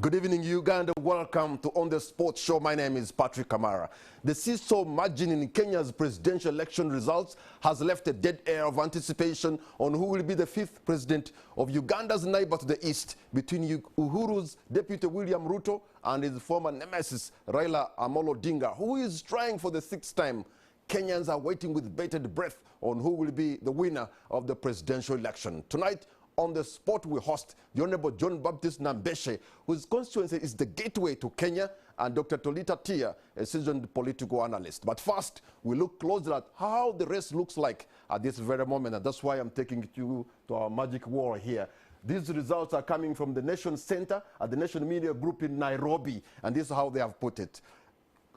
Good evening, Uganda. Welcome to On the Sports Show. My name is Patrick Kamara. The seesaw margin in Kenya's presidential election results has left a dead air of anticipation on who will be the fifth president of Uganda's neighbor to the east, between Uhuru's Deputy William Ruto and his former nemesis Raila Amollo Odinga, who is trying for the sixth time. Kenyans are waiting with bated breath on who will be the winner of the presidential election. Tonight, on the spot, we host the Honorable John Baptist Nambeshe, whose constituency is the gateway to Kenya, and Dr Tolit, a seasoned political analyst. But first, we look closer at how the race looks like at this very moment, and that's why I'm taking you to our magic wall here. These results are coming from the Nation Center at the Nation Media Group in Nairobi, and this is how they have put it.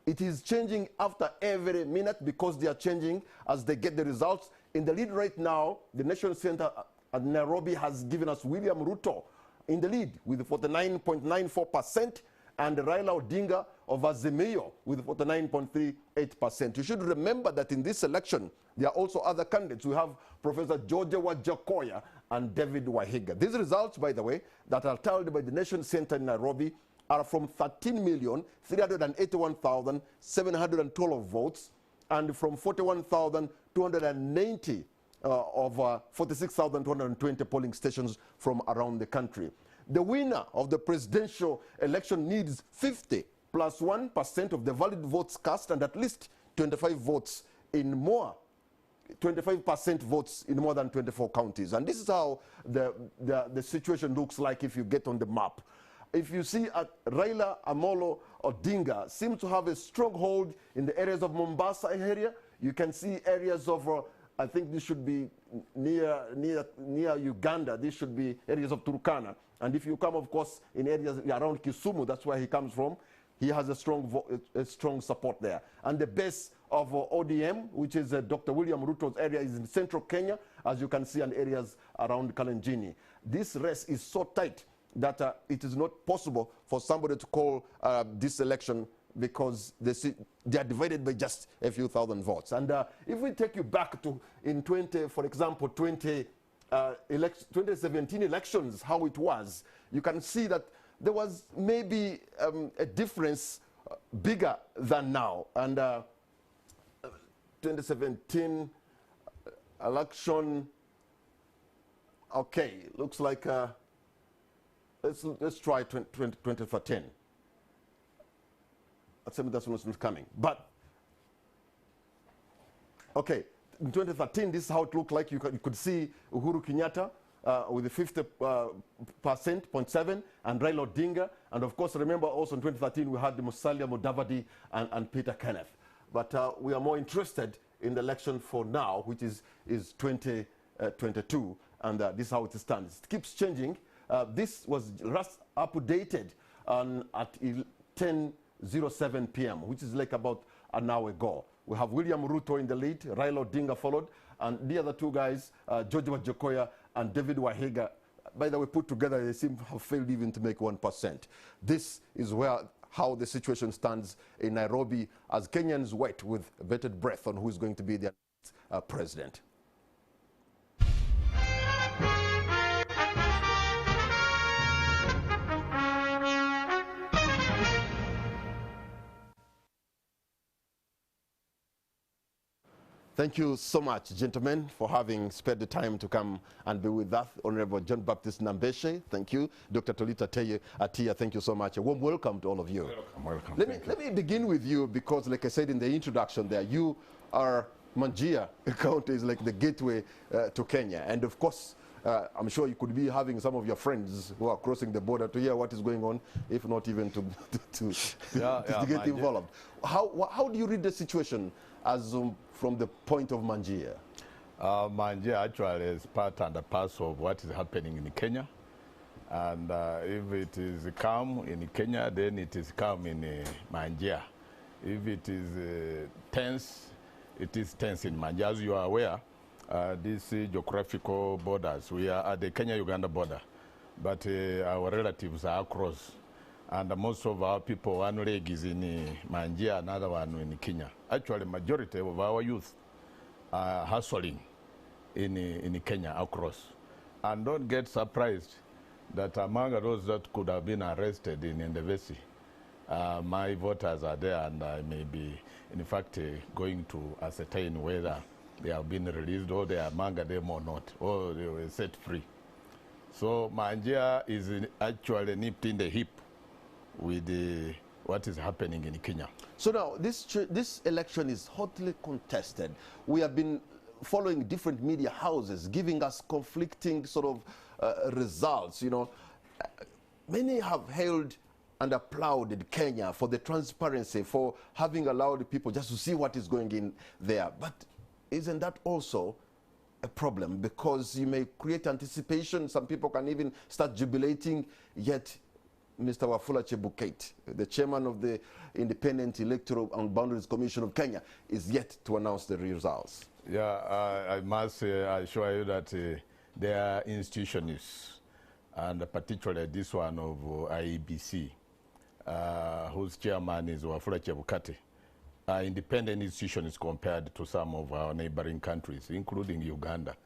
It is changing after every minute because they are changing as they get the results. In the lead right now, the Nation Center at Nairobi has given us William Ruto in the lead with 49.94%, and Raila Odinga of Azimio with 49.38%. You should remember that in this election, there are also other candidates. We have Professor George Wajakoya and David Wahiga. These results, by the way, that are tallied by the Nation Center in Nairobi are from 13,381,712 votes and from 41,290 of 46,220 polling stations from around the country. The winner of the presidential election needs 50 plus 1% of the valid votes cast and at least 25% votes in more than 24 counties. And this is how the situation looks like if you get on the map. If you see Raila Amollo Odinga seems to have a stronghold in the areas of Mombasa area. You can see areas of I think this should be near Uganda. This should be areas of Turkana. And if you come, of course, in areas around Kisumu, that's where he comes from, he has a strong support there. And the base of ODM, which is Dr. William Ruto's area, is in central Kenya, as you can see, and areas around Kalenjini. This race is so tight that it is not possible for somebody to call this election because they are divided by just a few thousand votes. And if we take you back to, for example, 2017 elections, how it was, you can see that there was maybe a difference bigger than now. And 2017 election, okay, looks like, let's try 2013. That's not coming. But, okay, in 2013, this is how it looked like. You could see Uhuru Kenyatta with the 50.7%, and Raila Odinga. And of course, remember also in 2013, we had the Musalia Mudavadi and Peter Kenneth. But we are more interested in the election for now, which is 2022. And this is how it stands. It keeps changing. This was just updated at 10:07 p.m., which is like about an hour ago. We have William Ruto in the lead, Raila Odinga followed, and the other two guys, George Wajakoya and David Wahiga, by the way, put together, they seem to have failed even to make 1%. This is how the situation stands in Nairobi as Kenyans wait with bated breath on who is going to be their president. Thank you so much, gentlemen, for having spared the time to come and be with us. Honorable John Baptist Nambeshe, thank you. Dr. Tolit, thank you so much. A warm welcome to all of you. Welcome. Let me begin with you because, like I said in the introduction there, you are Manjia County is like the gateway to Kenya. And of course, I'm sure you could be having some of your friends who are crossing the border to hear what is going on, if not even to get involved. How do you read the situation as from the point of Manjia? Manjia actually is part and a parcel of what is happening in Kenya. And if it is calm in Kenya, then it is calm in Manjia. If it is tense, it is tense in Manjia. As you are aware, these geographical borders, we are at the Kenya-Uganda border, but our relatives are across. And most of our people, one leg is in Manjia, another one in Kenya. Actually, majority of our youth are hustling in Kenya across. And don't get surprised that among those that could have been arrested in Ndebesi, my voters are there, and I may be, in fact, going to ascertain whether they have been released or they are among them or not, or they were set free. So Manjia is actually nipped in the hip with what is happening in Kenya. So now, this election is hotly contested. We have been following different media houses giving us conflicting sort of results. You know, many have hailed and applauded Kenya for the transparency, for having allowed people just to see what is going in there. But isn't that also a problem? Because you may create anticipation, some people can even start jubilating, yet Mr. Wafula Chebukate, the chairman of the Independent Electoral and Boundaries Commission of Kenya, is yet to announce the results. Yeah, I must assure you that there are institutions, and particularly this one of IEBC, whose chairman is Wafula Chebukate, are independent institutions compared to some of our neighboring countries, including Uganda.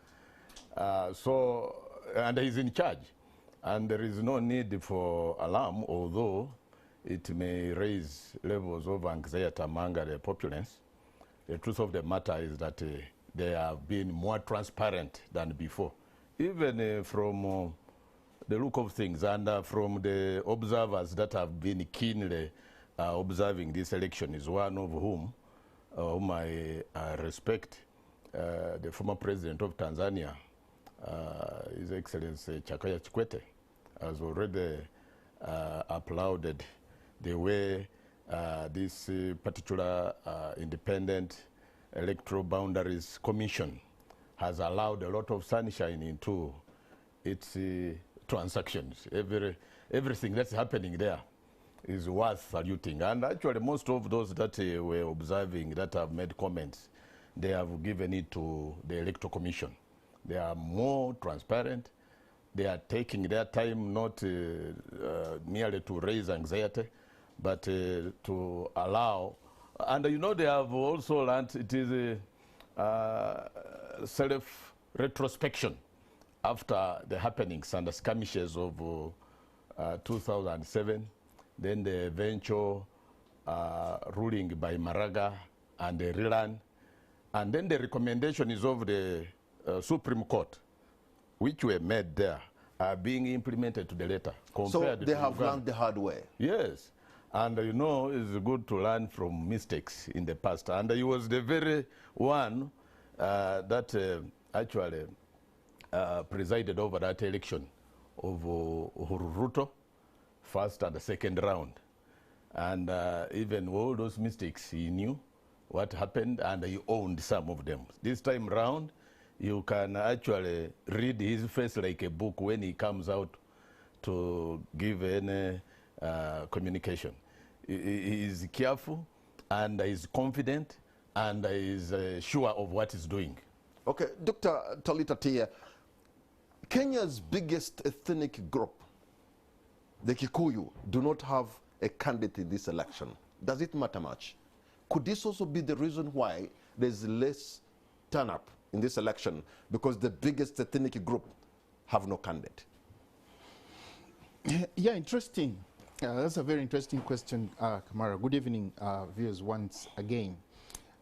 And he's in charge. And there is no need for alarm, although it may raise levels of anxiety among the populace. The truth of the matter is that they have been more transparent than before, even from the look of things, and from the observers that have been keenly observing this election, is one of whom I respect, the former president of Tanzania, His Excellency Chakaya Kikwete, has already applauded the way this particular independent electoral boundaries commission has allowed a lot of sunshine into its transactions. Everything that's happening there is worth saluting. And actually most of those that were observing, that have made comments, they have given it to the electoral commission. They are more transparent. They are taking their time not merely to raise anxiety, but to allow. And you know, they have also learned it is a self-retrospection after the happenings and the skirmishes of 2007, then the eventual ruling by Maraga and the Rilan, and then the recommendation is of the Supreme Court, which were made there, are being implemented to the letter. So they have learned the hard way. Yes. And you know, it's good to learn from mistakes in the past. And he was the very one that actually presided over that election of Uhuru Ruto, first and the second round. And even all those mistakes, he knew what happened and he owned some of them. This time round, you can actually read his face like a book when he comes out to give any communication. He is careful and he is confident and he is sure of what he's doing. Okay, Dr. Tolit, Kenya's biggest ethnic group, the Kikuyu, do not have a candidate in this election. Does it matter much? Could this also be the reason why there's less turn-up in this election, because the biggest ethnic group have no candidate? Yeah, interesting. That's a very interesting question, Kamara. Good evening, viewers, once again.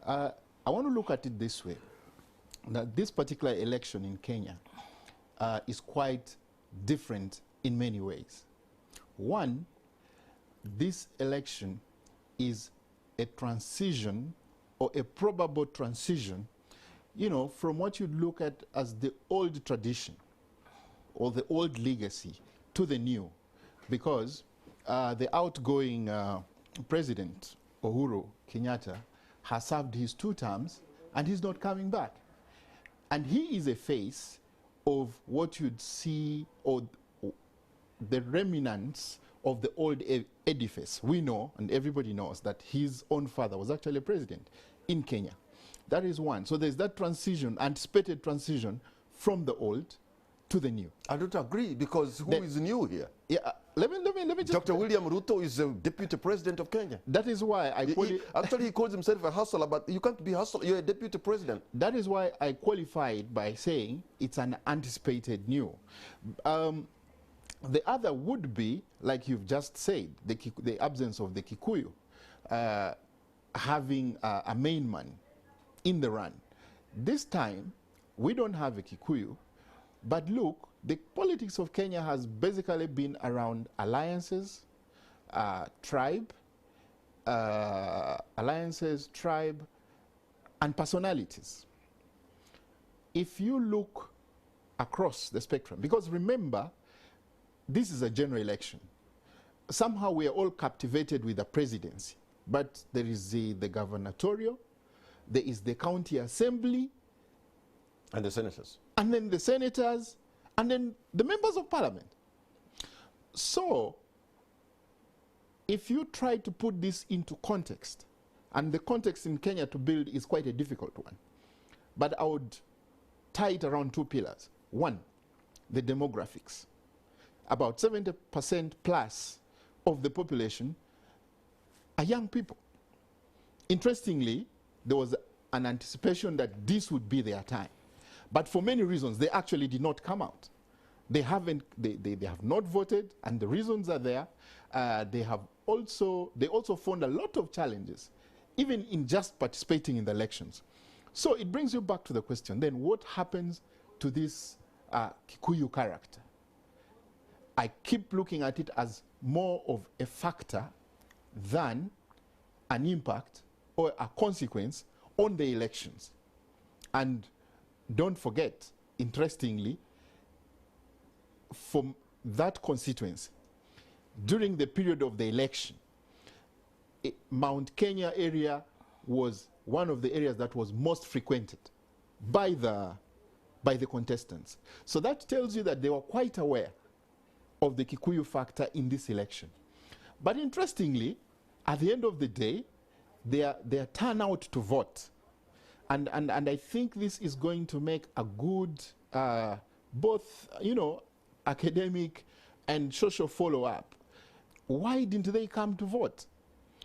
I want to look at it this way, that this particular election in Kenya is quite different in many ways. One, this election is a transition, or a probable transition, you know, from what you look at as the old tradition or the old legacy to the new, because the outgoing president, Uhuru Kenyatta, has served his 2 terms and he's not coming back. And he is a face of what you'd see, or the remnants of the old edifice. We know, and everybody knows, that his own father was actually a president in Kenya. That is one. So there's that transition, anticipated transition from the old to the new. I don't agree, because who is new here? Yeah, let me just... Dr. William Ruto is the deputy president of Kenya. That is why I actually, he calls himself a hustler, but you can't be a hustler. You're a deputy president. That is why I qualified by saying it's an anticipated new. The other would be, like you've just said, the absence of the Kikuyu, having a main man in the run. This time, we don't have a Kikuyu, but look, the politics of Kenya has basically been around alliances, tribe, and personalities. If you look across the spectrum, because remember, this is a general election. Somehow we are all captivated with the presidency, but there is the gubernatorial, there is the county assembly, and the senators. And then the senators, and then the members of parliament. So, if you try to put this into context, and the context in Kenya to build is quite a difficult one, but I would tie it around two pillars. One, the demographics. About 70% plus of the population are young people. Interestingly, there was an anticipation that this would be their time. But for many reasons, they actually did not come out. They have not voted, and the reasons are there. They also found a lot of challenges, even in just participating in the elections. So it brings you back to the question, then what happens to this Kikuyu character? I keep looking at it as more of a factor than an impact or a consequence on the elections. And don't forget, interestingly, from that constituency, during the period of the election, Mount Kenya area was one of the areas that was most frequented by the contestants. So that tells you that they were quite aware of the Kikuyu factor in this election. But interestingly, at the end of the day, their turnout to vote, and I think this is going to make a good both academic and social follow-up. Why didn't they come to vote?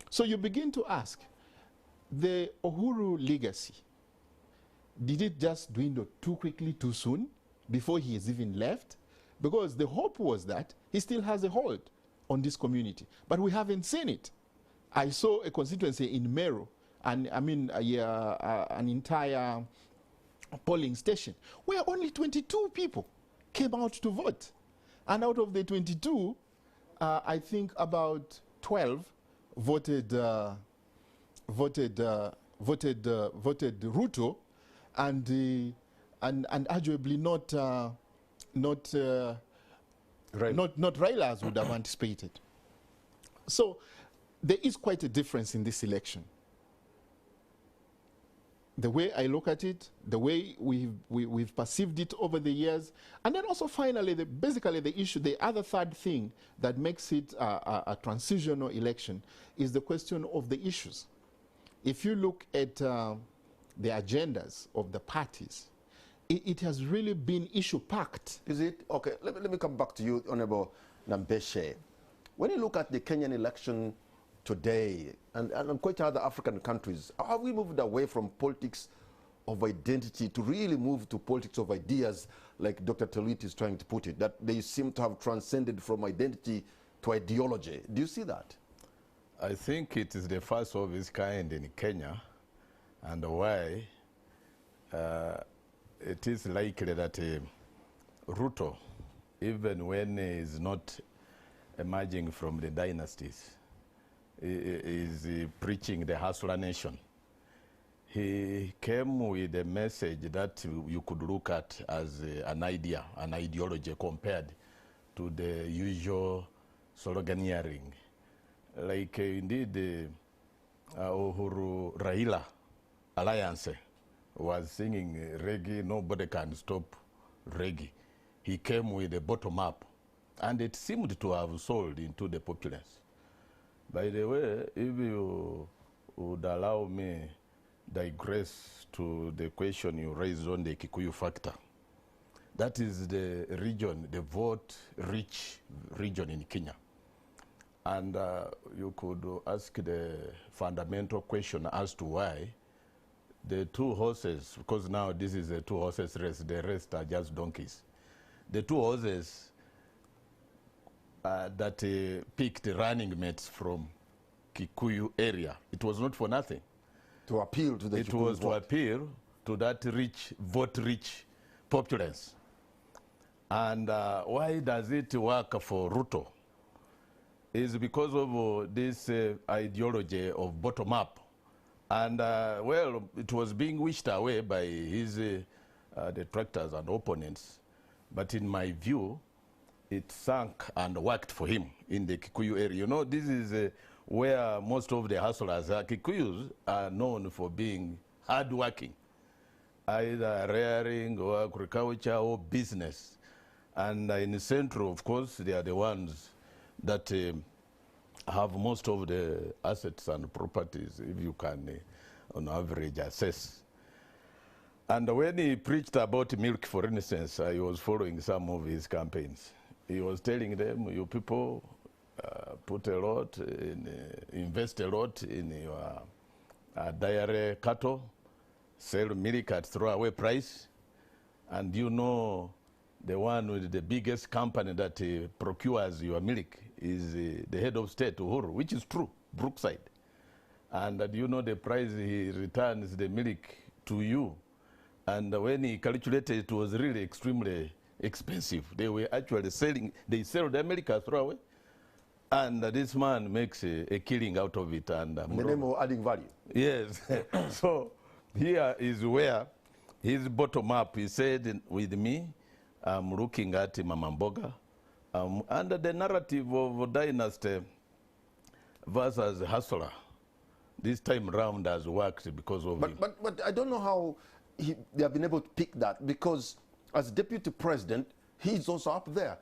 So you begin to ask, the Uhuru legacy, did it just dwindle too quickly, too soon, before he has even left? Because the hope was that he still has a hold on this community. But we haven't seen it. I saw a constituency in Meru, and an entire polling station, where only 22 people came out to vote. And out of the 22, I think about 12 voted Ruto, and arguably not Raila as would have anticipated. So there is quite a difference in this election. The way I look at it, the way we've perceived it over the years, and then also finally, basically the issue, the other third thing that makes it a transitional election is the question of the issues. If you look at the agendas of the parties, it has really been issue-packed. Is it? Okay, let me come back to you, Honorable Nambeshe. When you look at the Kenyan election today, and quite other African countries, have we moved away from politics of identity to really move to politics of ideas, like Dr. Tolit is trying to put it, that they seem to have transcended from identity to ideology? Do you see that? I think it is the first of its kind in Kenya, and why it is likely that Ruto, even when he is not emerging from the dynasties, is preaching the hustler nation. He came with a message that you could look at as an idea, an ideology compared to the usual sloganeering. Like indeed, Uhuru Raila Alliance was singing reggae, nobody can stop reggae. He came with a bottom up, and it seemed to have sold into the populace. By the way, if you would allow me digress to the question you raised on the Kikuyu factor, that is the region, the vote-rich region in Kenya. And you could ask the fundamental question as to why the two horses, because now this is a two horses race, the rest are just donkeys. The two horses that picked running mates from Kikuyu area. It was not for nothing. To appeal to the It Kikuyu was to vote. appeal to that rich, vote-rich populace. And why does it work for Ruto? Is because of this ideology of bottom-up. And, well, it was being wished away by his detractors and opponents. But in my view, it sank and worked for him in the Kikuyu area. You know, this is where most of the hustlers are. Kikuyus are known for being hardworking, either rearing or agriculture or business. And in the Central, of course, they are the ones that have most of the assets and properties, if you can, on average, assess. And when he preached about milk, for instance, I was following some of his campaigns. He was telling them, you people put a lot, invest a lot in your dairy cattle, sell milk at throwaway price, and you know the one with the biggest company that procures your milk is the head of state, Uhuru, which is true, Brookside. And you know the price he returns the milk to you. And when he calculated, it was really extremely expensive. They were actually selling, they sell the milk as throwaway. And this man makes a killing out of it. And in the name of adding value. Yes. So here is where his bottom up, he said, with me, I'm looking at Mamamboga. Under the narrative of dynasty versus hustler, this time round has worked because of him. But I don't know how they have been able to pick that, because as deputy president, he's also up there.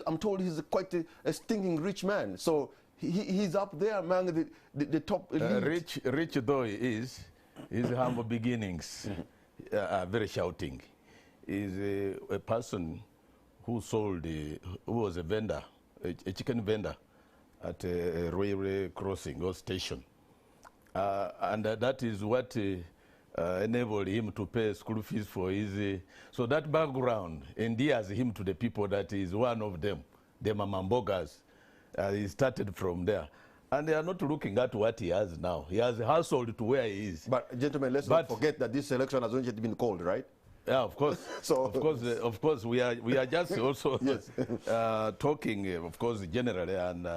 I'm told he's quite a stinking rich man. So he's up there among the top elite. Rich though he is, his humble beginnings are very shouting. He's a person who sold, who was a vendor, a chicken vendor at a railway crossing or station. And that is what enabled him to pay school fees for his... so that background endears him to the people that is one of them, the Mamambogas. He started from there. And they are not looking at what he has now. He has hustled to where he is. But gentlemen, let's not forget that this election has not yet been called, right? Yeah, of course. So of course, we are just also yes. Talking, of course, generally, and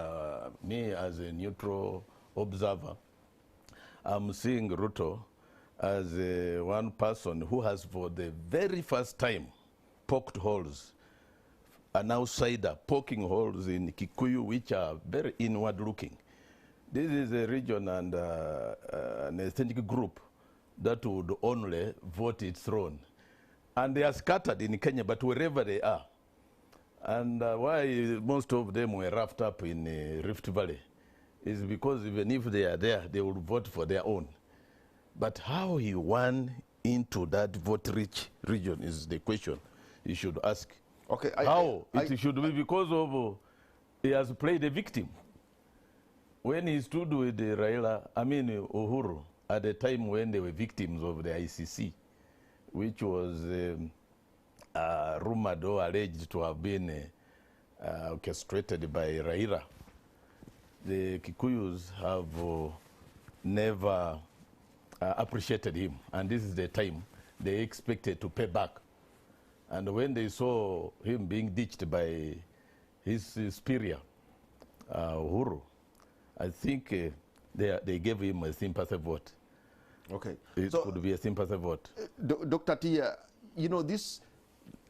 me as a neutral observer, I'm seeing Ruto as one person who has, for the very first time, poked holes, an outsider poking holes in Kikuyu, which are very inward-looking. This is a region and an ethnic group that would only vote its throne. And they are scattered in Kenya, but wherever they are. And why most of them were wrapped up in Rift Valley is because even if they are there, they will vote for their own. But how he won into that vote-rich region is the question you should ask. Okay, it should be because of he has played a victim. When he stood with Uhuru, at the time when they were victims of the ICC, which was rumored or alleged to have been orchestrated by Raila, the Kikuyus have never appreciated him. And this is the time they expected to pay back. And when they saw him being ditched by his superior, Uhuru, I think they gave him a sympathy vote. Okay. It could be a sympathy vote. Dr. Tia, you know, this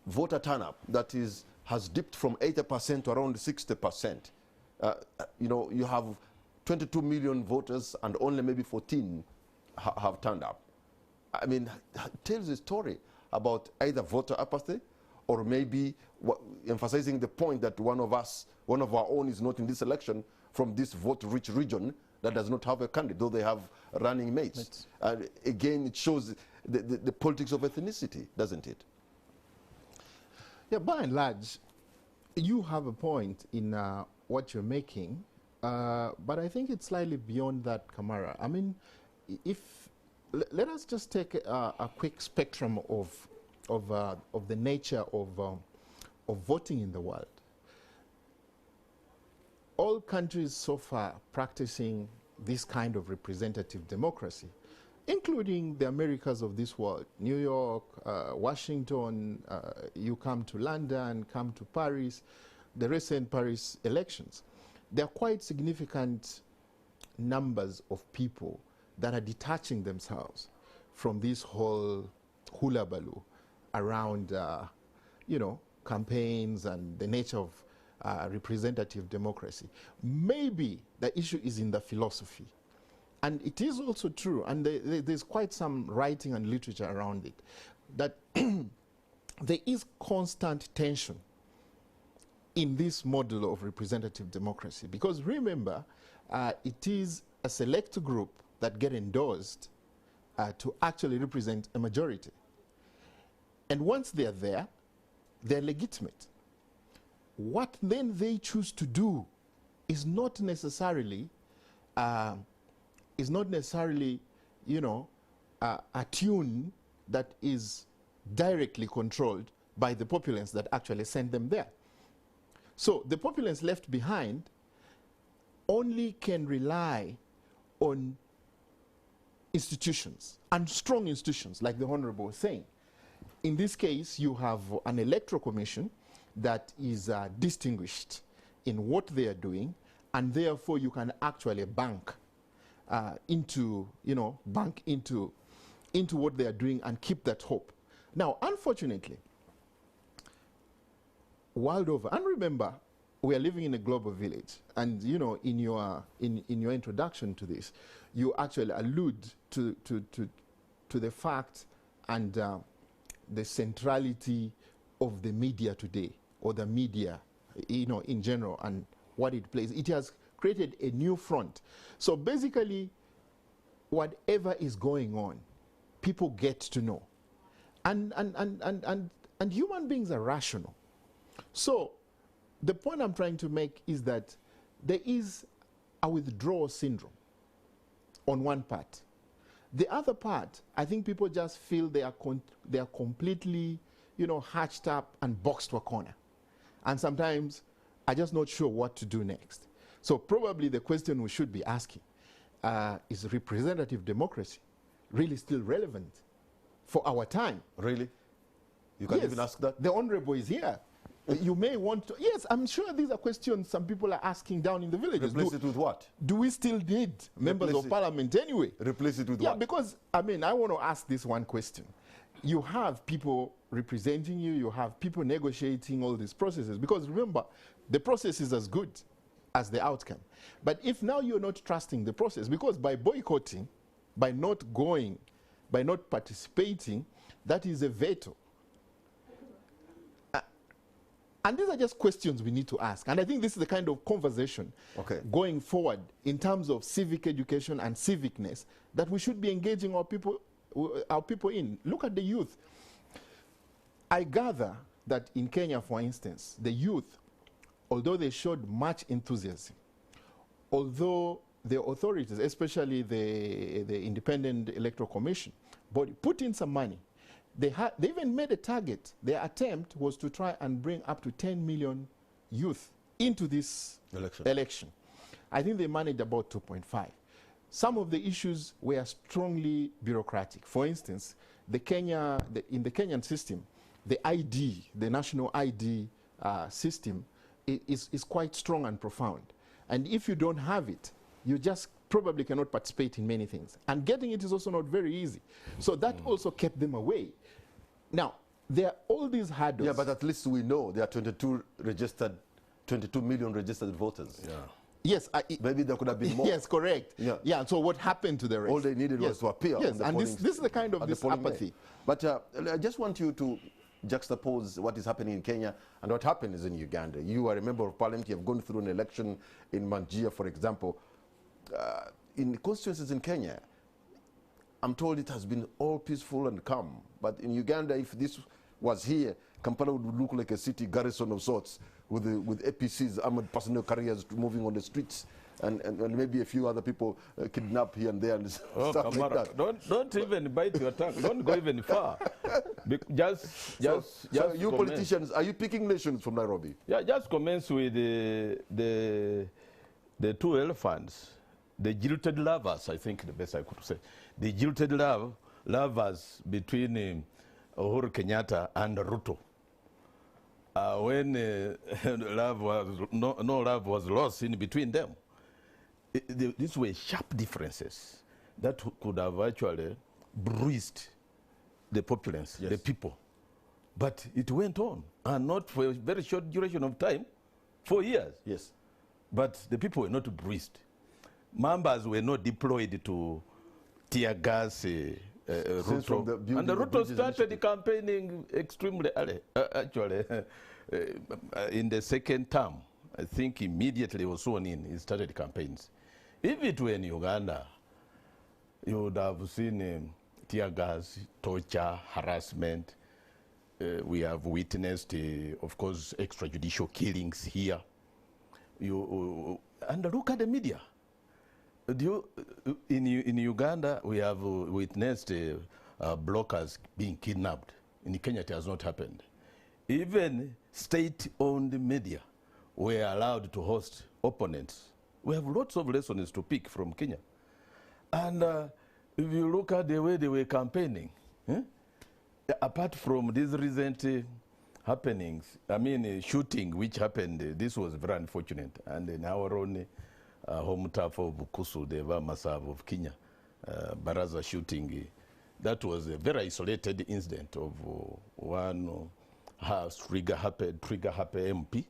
voter turnup that has dipped from 80% to around 60%. You know, you have 22 million voters and only maybe 14 have turned up. I mean, it tells a story about either voter apathy or maybe emphasizing the point that one of our own is not in this election from this vote-rich region that does not have a candidate, though they have running mates. And again, it shows the politics of ethnicity, doesn't it? Yeah, by and large, you have a point in what you're making, but I think it's slightly beyond that, Kamara. I mean, let us just take a quick spectrum of the nature of voting in the world. all countries so far practicing this kind of representative democracy, including the Americas of this world, New York, Washington, you come to London, come to Paris, the recent Paris elections, there are quite significant numbers of people that are detaching themselves from this whole hullabaloo around, you know, campaigns and the nature of representative democracy. Maybe the issue is in the philosophy. And it is also true, and there's quite some writing and literature around it, that there is constant tension in this model of representative democracy. Because remember, it is a select group that get endorsed to actually represent a majority. And once they're there, they're legitimate. What then they choose to do is not necessarily, you know, a tune that is directly controlled by the populace that actually sent them there. So the populace left behind only can rely on institutions, and strong institutions, like the Honorable was saying. In this case, you have an electoral commission that is distinguished in what they are doing, and therefore you can actually bank into what they are doing and keep that hope. Now, unfortunately, world over, and remember, we are living in a global village, and you know, in your introduction to this, you actually allude to the fact and the centrality of the media today, or the media, you know, in general, and what it plays. It has created a new front. So basically, whatever is going on, people get to know, and human beings are rational. So the point I'm trying to make is that there is a withdrawal syndrome on one part. The other part, I think people just feel they are completely, you know, hatched up and boxed to a corner. And sometimes I'm just not sure what to do next. So probably the question we should be asking, is representative democracy really still relevant for our time? Really? You can't even ask that? The Honorable is here. You may want to, yes, I'm sure these are questions some people are asking down in the villages. Replace it with what? Do we still need members of parliament anyway? Replace it with what? Yeah, because, I mean, I want to ask this one question. You have people representing you, you have people negotiating all these processes, because remember, the process is as good as the outcome. But if now you're not trusting the process, because by boycotting, by not going, by not participating, that is a veto. And these are just questions we need to ask. And I think this is the kind of conversation going forward in terms of civic education and civicness that we should be engaging our people in. Look at the youth. I gather that in Kenya, for instance, the youth, although they showed much enthusiasm, although the authorities, especially the Independent Electoral Commission, but put in some money, they even made a target. Their attempt was to try and bring up to 10 million youth into this election. I think they managed about 2.5. Some of the issues were strongly bureaucratic. For instance, in the Kenyan system, the ID, the national ID system is quite strong and profound. And if you don't have it, you just probably cannot participate in many things. And getting it is also not very easy. So that also kept them away. Now, there are all these hurdles. Yeah, but at least we know there are 22 million registered voters. Yeah. Yes. Maybe there could have been more. Yes, correct. Yeah. Yeah, so what happened to the rest? All they needed was to appear. Yes, and this is the kind of this apathy. But I just want you to juxtapose what is happening in Kenya and what happens in Uganda. You are a member of parliament. You have gone through an election in Manjia, for example. In constituencies in Kenya, I'm told it has been all peaceful and calm. But in Uganda, if this was here, Kampala would look like a city garrison of sorts with APCs, armored personnel carriers moving on the streets. and maybe a few other people kidnapped here and there and Oh, stuff like Kamara, that. don't even bite your tongue. Don't go even far. So you commence. politicians, are you picking nations from Nairobi? Yeah, just commence with the two elephants, the jilted lovers. I think the best I could say, the jilted lovers between Uhuru Kenyatta and Ruto. When love was no love was lost in between them. These were sharp differences that could have actually bruised the populace, Yes. the people. But it went on, and not for a very short duration of time, 4 years. Yes. But the people were not bruised. Members were not deployed to tear gas from the Ruto. building And the of Ruto bridges started campaigning extremely early, actually, in the second term. I think immediately he was sworn in, he started campaigns. If it were in Uganda, you would have seen tear gas, torture, harassment. We have witnessed, of course, extrajudicial killings here. And look at the media. In Uganda, we have witnessed bloggers being kidnapped. In Kenya, it has not happened. Even state-owned media were allowed to host opponents. We have lots of lessons to pick from Kenya. And if you look at the way they were campaigning, apart from these recent happenings, I mean, shooting which happened, this was very unfortunate. And in our own home turf of Bukusu, the Masav of Kenya, Baraza shooting, that was a very isolated incident of one trigger happy MP.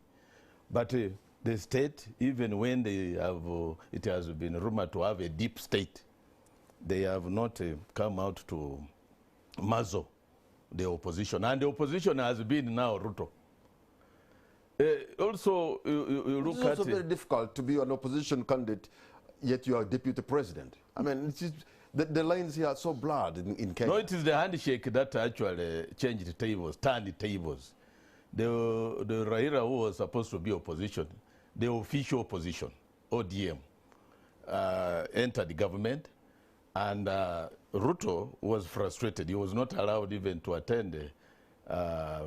But the state, even when they have, it has been rumored to have a deep state, they have not come out to muzzle the opposition. And the opposition has been now Ruto. Also, you look at... It's also very difficult to be an opposition candidate, yet you are deputy president. I mean, the lines here are so blurred in Kenya. No, it is the handshake that actually changed the tables, turned the tables. The Raila who was supposed to be opposition, the official opposition, ODM, entered the government, and Ruto was frustrated. He was not allowed even to attend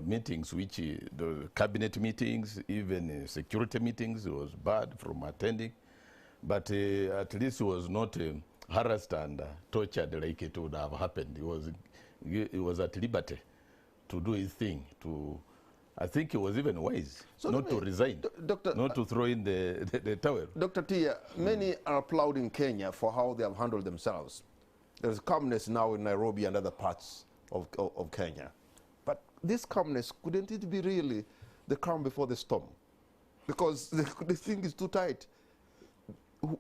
meetings, which the cabinet meetings, even security meetings, he was barred from attending. But at least he was not harassed and tortured like it would have happened. He was at liberty to do his thing. I think he was even wise not to resign, not to throw in the towel. Dr. Tia, many are applauding Kenya for how they have handled themselves. There's calmness now in Nairobi and other parts of Kenya. But this calmness, couldn't it be really the calm before the storm? Because the thing is too tight.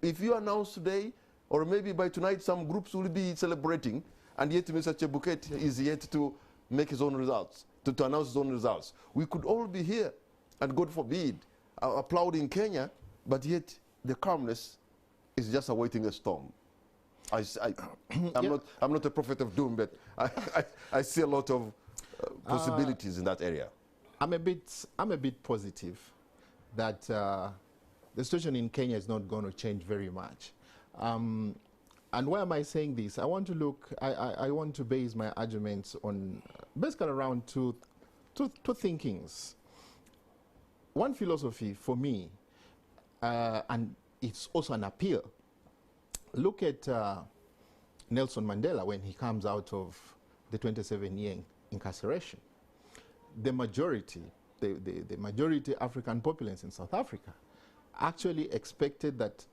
If you announce today, or maybe by tonight, some groups will be celebrating, and yet Mr. Chebukati is yet to make his own results, to announce his own results. We could all be here, and God forbid, applauding Kenya, but yet the calmness is just awaiting a storm. I'm not a prophet of doom, but I see a lot of possibilities in that area. I'm a bit positive that the situation in Kenya is not going to change very much. And why am I saying this? I want to base my arguments on basically around two thinkings. One philosophy for me, and it's also an appeal. Look at Nelson Mandela when he comes out of the 27-year incarceration. The majority African populace in South Africa actually expected that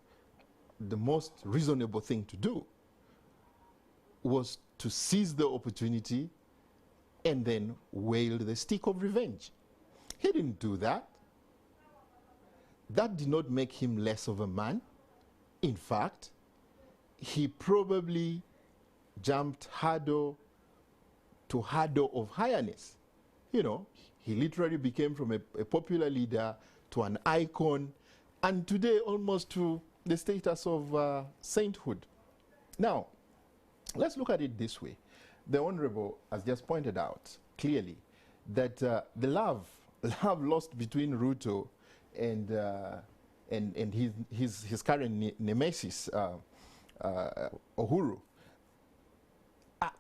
the most reasonable thing to do was to seize the opportunity and then wield the stick of revenge. He didn't do that. That did not make him less of a man. In fact, he probably jumped hurdle to hurdle of highness. You know, he literally became from a popular leader to an icon, and today almost to the status of sainthood. Now, let's look at it this way. The Honorable has just pointed out clearly that the love lost between Ruto and and his current nemesis, Uhuru,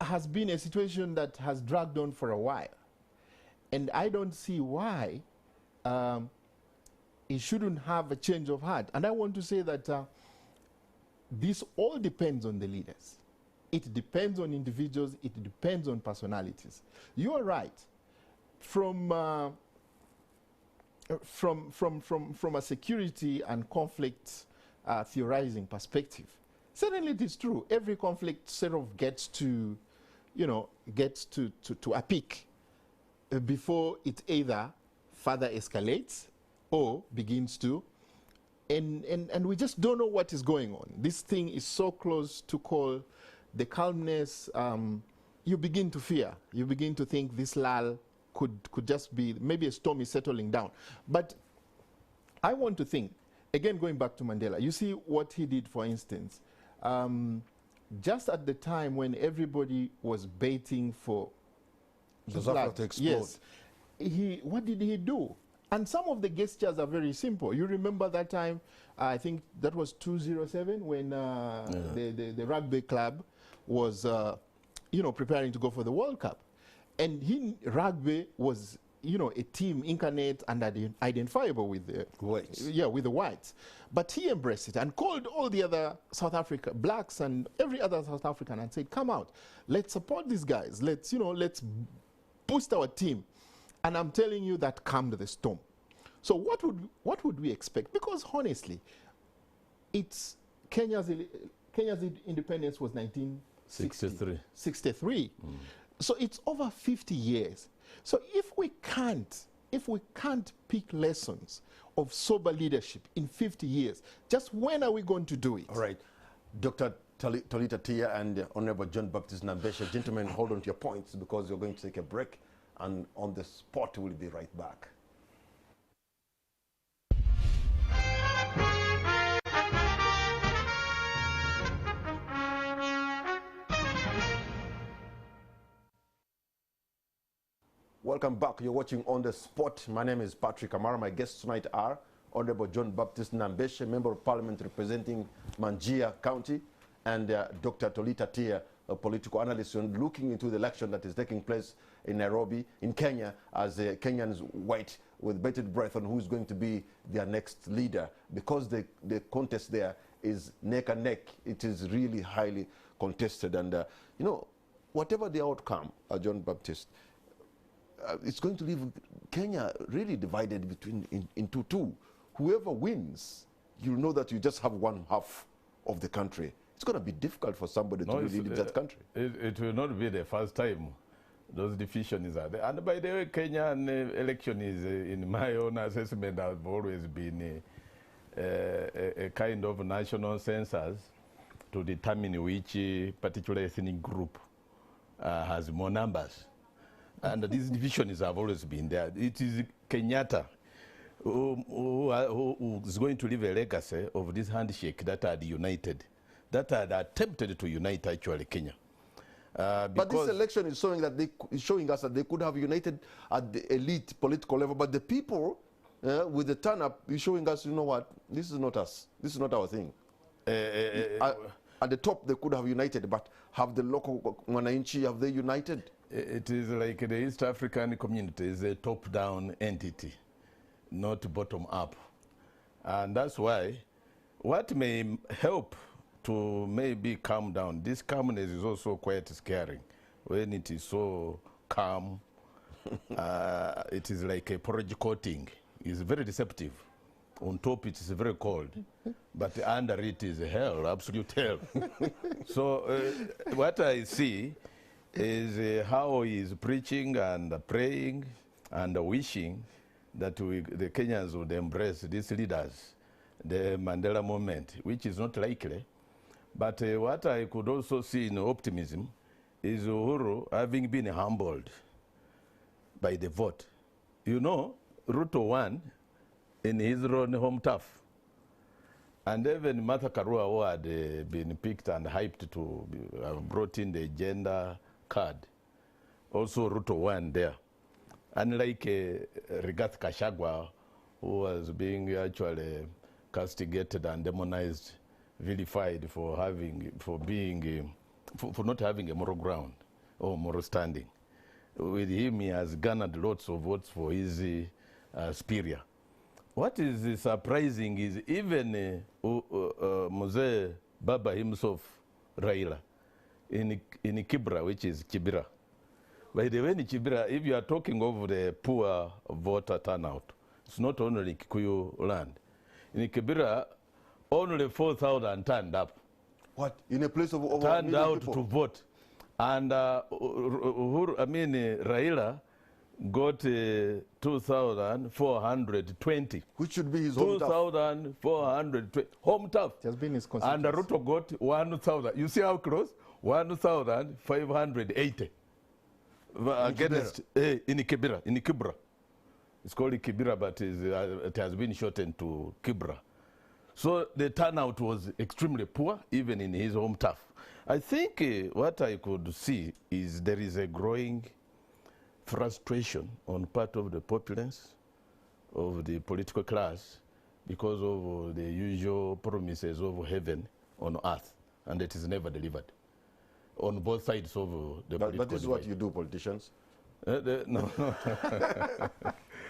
has been a situation that has dragged on for a while. And I don't see why it shouldn't have a change of heart. And I want to say that this all depends on the leaders. It depends on individuals. It depends on personalities. You are right. From a security and conflict theorizing perspective, certainly it is true. Every conflict sort of gets to, gets to a peak before it either further escalates or begins to, and we just don't know what is going on. This thing is so close to call. The calmness, you begin to fear. You begin to think this lull could just be, maybe a storm is settling down. But I want to think, again, going back to Mandela, you see what he did, for instance, just at the time when everybody was baiting for South Africa to explode. Yes, what did he do? And some of the gestures are very simple. You remember that time, I think that was 2007 when the rugby club was, preparing to go for the World Cup. And rugby was, a team incarnate and identifiable with the whites. Yeah, with the whites. But he embraced it and called all the other South Africa blacks and every other South African and said, "Come out, let's support these guys. Let's boost our team." And I'm telling you, that calmed the storm. So what would we expect? Because honestly, it's Kenya's independence was 1963. So it's over 50 years. So if we can't pick lessons of sober leadership in 50 years, just when are we going to do it? All right. Dr. Tolit and Honorable John Baptist Nambeshe, gentlemen, hold on to your points because you're going to take a break, and on the spot we'll be right back. Welcome back. You're watching On the Spot. My name is Patrick Amara. My guests tonight are Honorable John Baptist Nambeshe, Member of Parliament representing Manjia County, and Dr. Tolit, a political analyst, looking into the election that is taking place in Nairobi, in Kenya, as Kenyans wait with bated breath on who's going to be their next leader. Because the contest there is neck and neck, it is really highly contested. And, whatever the outcome, John Baptist, it's going to leave Kenya really divided into two. Whoever wins, you know that you just have one half of the country. It's going to be difficult for somebody to really lead that country. It will not be the first time those divisions are there. And by the way, Kenyan election is, in my own assessment, has always been a kind of national census to determine which particular ethnic group has more numbers. And these divisions have always been there. It is Kenyatta who is going to leave a legacy of this handshake that had united, that had attempted to unite actually Kenya. But this election is showing us that they could have united at the elite political level, but the people with the turn-up is showing us, you know what, this is not us. This is not our thing. At the top, they could have united, but have the local Mwananchi, have they united? It is like the East African community is a top-down entity, not bottom-up. And that's why what may help to maybe calm down, this calmness is also quite scary. When it is so calm, it is like a porridge coating. It's very deceptive. On top it is very cold, but under it is hell, absolute hell. So what I see is how he is preaching and praying and wishing that the Kenyans would embrace these leaders, the Mandela moment, which is not likely. But what I could also see in optimism is Uhuru having been humbled by the vote. You know, Ruto won in his own home turf. And even Martha Karua, who had been picked and hyped to brought in the gender card, also Ruto won there. Unlike Rigathi Gachagua, who was being actually castigated and demonized, vilified for not having a moral ground or moral standing. With him, he has garnered lots of votes for his superior. What is surprising is even Mzee Baba himself, Raila, in Kibra, which is Kibira. By the way, in Kibira, if you are talking of the poor voter turnout, it's not only Kikuyu land. In Kibira, only 4,000 turned up. What? In a place of over turned out people? To vote. And Raila got 2,420. Which should be his home turf. 2,420. Home turf. Just been his and Ruto got 1,000. You see how close? 1,580. Against in Kibira. In Kibra. It's called Kibira, but it has been shortened to Kibra. So the turnout was extremely poor, even in his home turf. I think what I could see is there is a growing frustration on part of the populace, of the political class, because of the usual promises of heaven on earth, and it is never delivered on both sides of the political But this is what you do, politicians. No.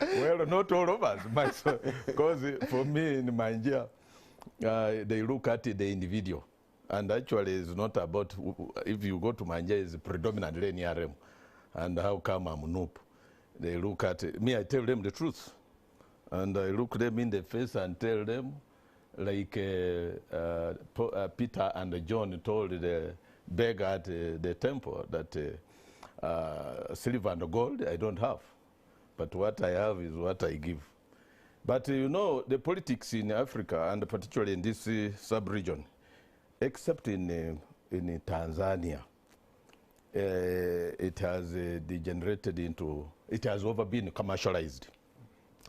Well, not all of us, because for me in Nigeria, they look at the individual. And actually, it's not about, if you go to Nigeria, it's predominantly NRM. And how come I'm noob? They look at me, I tell them the truth. And I look them in the face and tell them, like Peter and John told the beggar at the temple that silver and gold I don't have. But what I have is what I give. But you know, the politics in Africa, and particularly in this sub-region, except in Tanzania, it has degenerated into, it has been commercialized.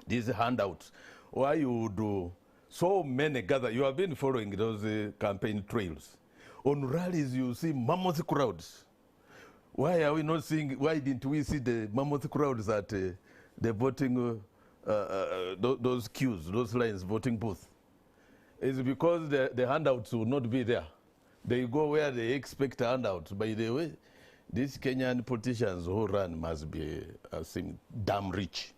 These handouts, why you do so many gather, you have been following those campaign trails. On rallies, you see mammoth crowds. Why are we not seeing, why didn't we see the mammoth crowds at the voting, those queues, those lines, voting booth? It's because the handouts will not be there. They go where they expect handouts. By the way, these Kenyan politicians who run must be, I think, damn rich.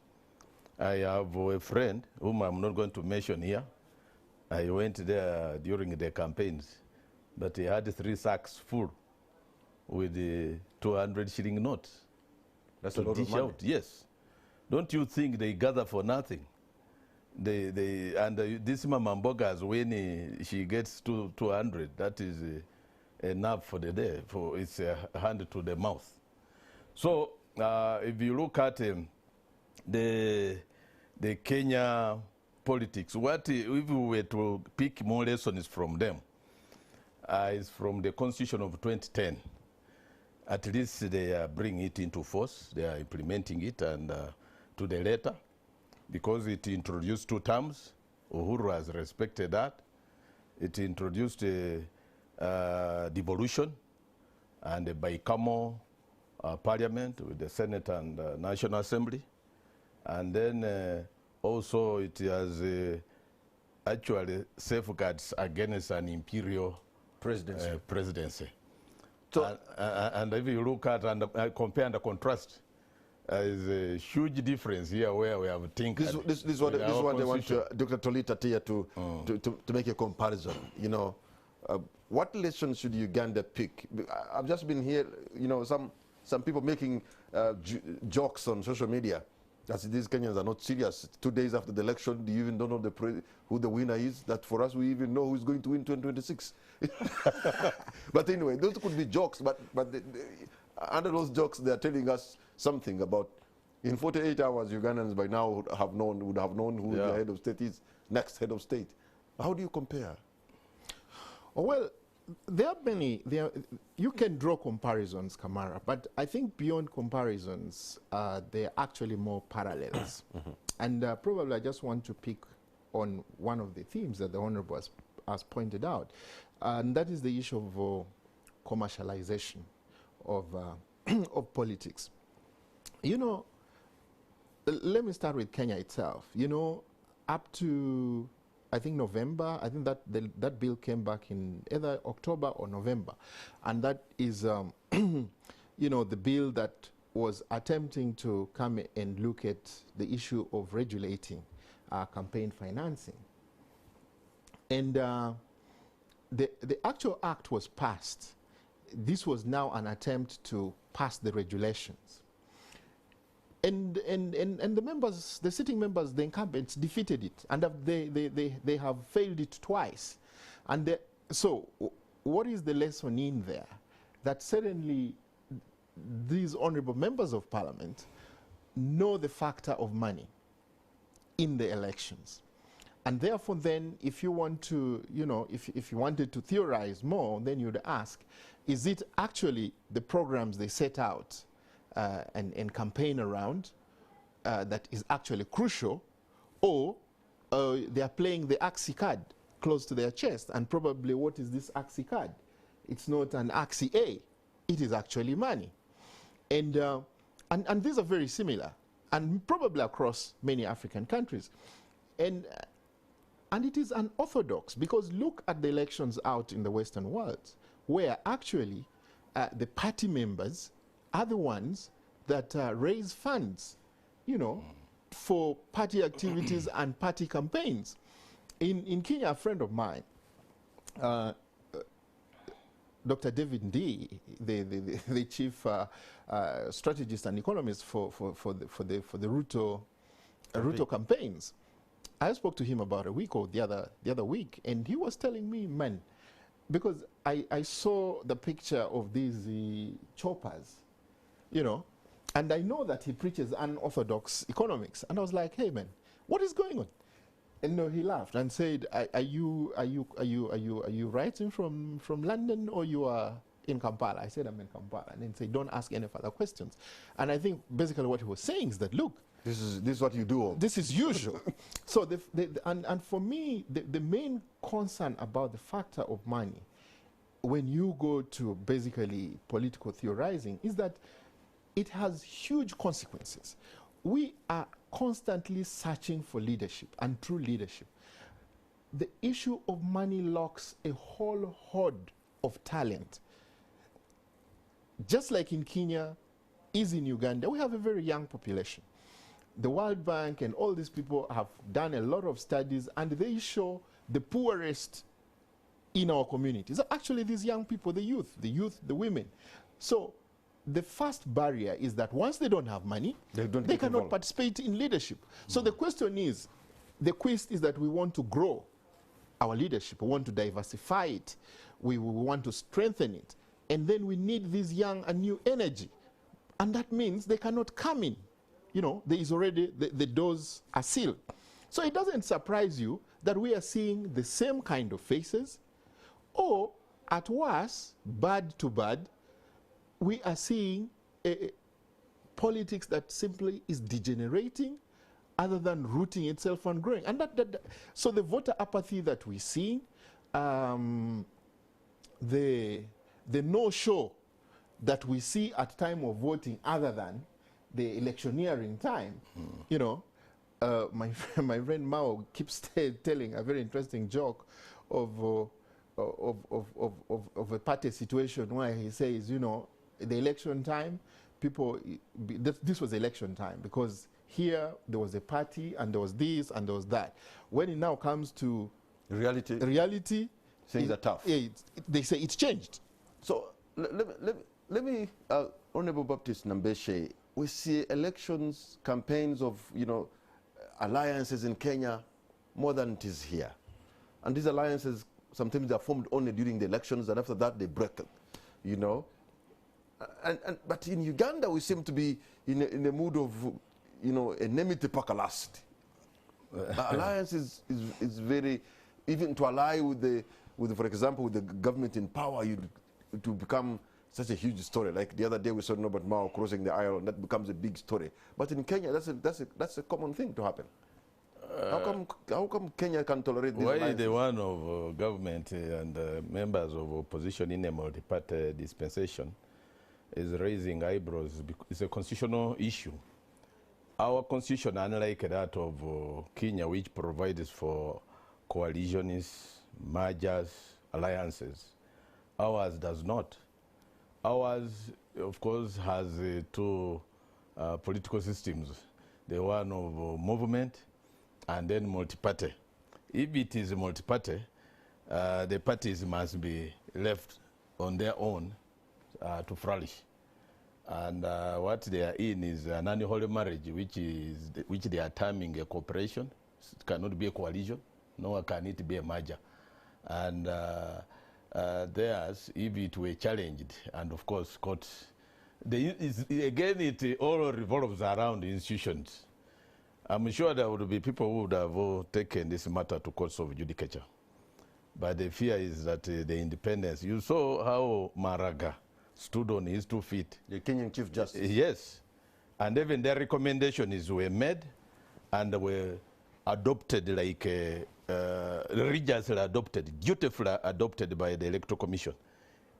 I have a friend whom I'm not going to mention here. I went there during the campaigns, but he had 3 sacks full with the 200 shilling notes. That's a lot of money. Yes. Don't you think they gather for nothing? This Mama Mbogas, when she gets to 200, that is enough for the day. For it's a hand to the mouth. So if you look at the Kenya politics, what if we were to pick more lessons from them? Is from the Constitution of 2010. At least they are bringing it into force. They are implementing it and to the letter, because it introduced 2 terms. Uhuru has respected that. It introduced devolution and a bicameral parliament with the Senate and National Assembly. And then also it has actually safeguards against an imperial presidency. So, and if you look at and compare and contrast, is a huge difference here where we have think. This is what they want Dr. Tolit here to make a comparison. You know, what lessons should Uganda pick? I've just been here. You know, some people making jokes on social media. That these Kenyans are not serious. 2 days after the election, do you even don't know who the winner is? That for us, we even know who's going to win 2026. But anyway, those could be jokes. But under those jokes, they are telling us something about, in 48 hours, Ugandans by now would have known who the head of state is, next head of state. How do you compare? Oh, well, there are many. You can draw comparisons, Kamara, but I think beyond comparisons, there are actually more parallels. And probably I just want to pick on one of the themes that the Honorable has pointed out, and that is the issue of commercialization of politics. You know, let me start with Kenya itself. You know, up to I think November. I think that that bill came back in either October or November, and that is, you know, the bill that was attempting to come and look at the issue of regulating campaign financing. And the actual act was passed. This was now an attempt to pass the regulations. And the members, the sitting members, the incumbents, defeated it, and they have failed it twice. And so, what is the lesson in there? That certainly these honourable members of parliament know the factor of money in the elections. And therefore then, if you want to, you know, if you wanted to theorize more, then you'd ask, is it actually the programs they set out and campaign around that is actually crucial, or they are playing the Axie card close to their chest? And probably, what is this Axie card? It's not an Axie A, it is actually money. And these are very similar, and probably across many African countries. And it is unorthodox, because look at the elections out in the Western world, where actually the party members are the ones that raise funds, you know, for party activities and party campaigns. In Kenya, a friend of mine, Dr. David Ndii, the chief strategist and economist for the Ruto campaigns, I spoke to him about a week or the other week, and he was telling me, man, because I saw the picture of these choppers, you know, and I know that he preaches unorthodox economics, and I was like, hey man, what is going on? And no, he laughed and said, are you writing from London, or you are in Kampala? I said, I'm in Kampala. And then said, don't ask any further questions. And I think basically what he was saying is that, look, this is what you do. This is usual. So and for me, the main concern about the factor of money when you go to basically political theorizing is that it has huge consequences. We are constantly searching for leadership and true leadership. The issue of money locks a whole horde of talent. Just like in Kenya, is in Uganda, we have a very young population. The World Bank and all these people have done a lot of studies, and they show the poorest in our communities are actually these young people, the youth, the women. So the first barrier is that once they don't have money, they cannot participate in leadership. So the question is, the quest is that we want to grow our leadership, we want to diversify it, we want to strengthen it, and then we need this young and new energy. And that means they cannot come in. You know, there is already, the doors are sealed. So it doesn't surprise you that we are seeing the same kind of faces, or at worst, bad to bad, we are seeing politics that simply is degenerating other than rooting itself and growing. And so the voter apathy that we see, the no-show that we see at time of voting other than the electioneering time, you know, my friend Mao keeps telling a very interesting joke of a party situation where he says, you know, the election time, people, this was election time, because here there was a party and there was this and there was that. When it now comes to reality, things are tough. Yeah, they say it's changed. So let me, Honorable Baptist Nambeshe, we see elections, campaigns of, you know, alliances in Kenya more than it is here. And these alliances, sometimes they are formed only during the elections, and after that they break, you know. But in Uganda, we seem to be in a mood of, you know, enmity pakalast. Alliance is very, even to ally with for example, with the government in power, to become such a huge story. Like the other day, we saw Norbert Mao crossing the aisle, and that becomes a big story. But in Kenya, that's a common thing to happen. How come Kenya can tolerate this? Why the one of government and members of opposition in a multi-party dispensation is raising eyebrows? It's a constitutional issue. Our constitution, unlike that of Kenya, which provides for coalitions, mergers, alliances. Ours does not. Ours, of course, has two political systems. The one of movement and then multi-party. If it is multi-party, the parties must be left on their own to flourish. And what they are in is an unholy marriage, which they are terming a cooperation. It cannot be a coalition, nor can it be a merger. And theirs, if it were challenged, and of course courts, again, it all revolves around institutions. I'm sure there would be people who would have taken this matter to courts of judicature. But the fear is that the independence, you saw how Maraga stood on his 2 feet. The Kenyan Chief Justice. Yes. And even their recommendations were made and were adopted like religiously adopted, dutifully adopted by the Electoral Commission.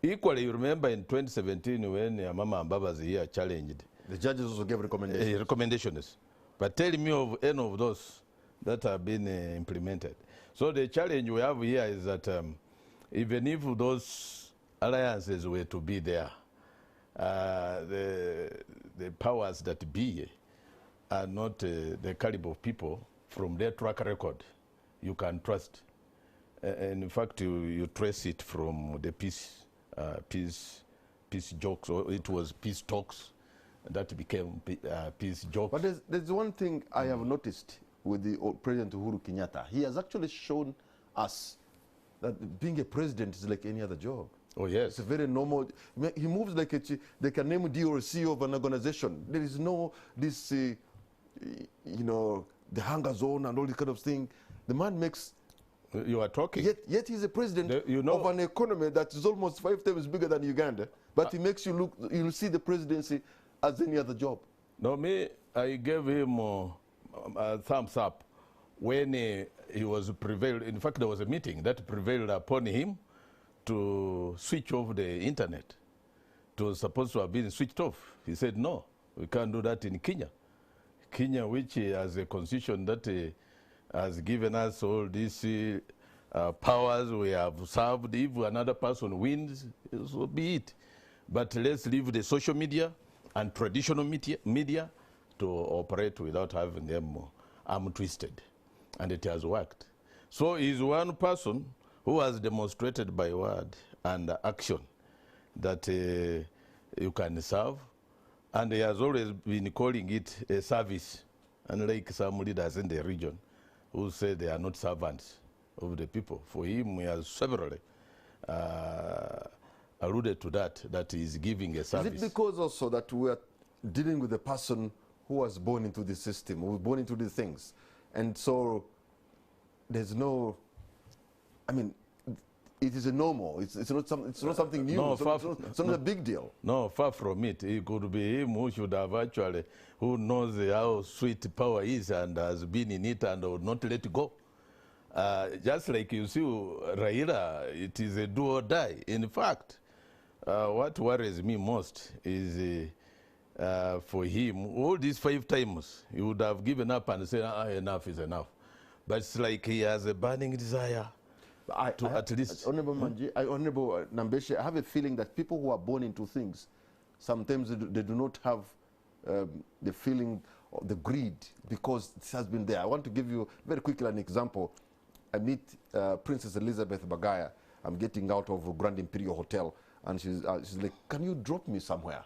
Equally, you remember in 2017 when Mama Mbabazi here challenged. The judges also gave recommendations. Recommendations. But tell me of any of those that have been implemented. So the challenge we have here is that even if those alliances were to be there, the powers that be are not the caliber of people from their track record you can trust. And in fact, you trace it from the peace jokes, or it was peace talks that became peace jokes. But there's one thing I have noticed with the President Uhuru Kenyatta. He has actually shown us that being a president is like any other job. Oh, yes. It's a very normal. He moves like a name D or CEO of an organization. There is no this, you know, the hunger zone and all this kind of thing. The man makes. You are talking. Yet he's a president of an economy that is almost 5 times bigger than Uganda. But he makes you look. You see the presidency as any other job. No, I gave him a thumbs up when he was prevailed. In fact, there was a meeting that prevailed upon him to switch off the internet. It was supposed to have been switched off. He said, no, we can't do that in Kenya. Kenya, which has a constitution that has given us all these powers we have served. If another person wins, so be it. But let's leave the social media and traditional media to operate without having them arm twisted. And it has worked. So he's one person who has demonstrated by word and action that you can serve. And he has always been calling it a service, unlike some leaders in the region who say they are not servants of the people. For him, he has severally alluded to that he is giving a service. Is it because also that we are dealing with a person who was born into the system, who was born into these things? And so there's no, I mean, it is a normal. It's not something new. No, it's not a big deal. No, far from it. It could be him who should have actually, who knows how sweet power is and has been in it and would not let go. Just like you see Raila, it is a do or die. In fact, what worries me most is for him, all these 5 times, he would have given up and said, enough is enough. But it's like he has a burning desire to at least. Honorable Nambeshe, I have a feeling that people who are born into things, sometimes they do not have the feeling of the greed because this has been there. I want to give you very quickly an example. I meet Princess Elizabeth Bagaya. I'm getting out of Grand Imperial Hotel, and she's like, can you drop me somewhere?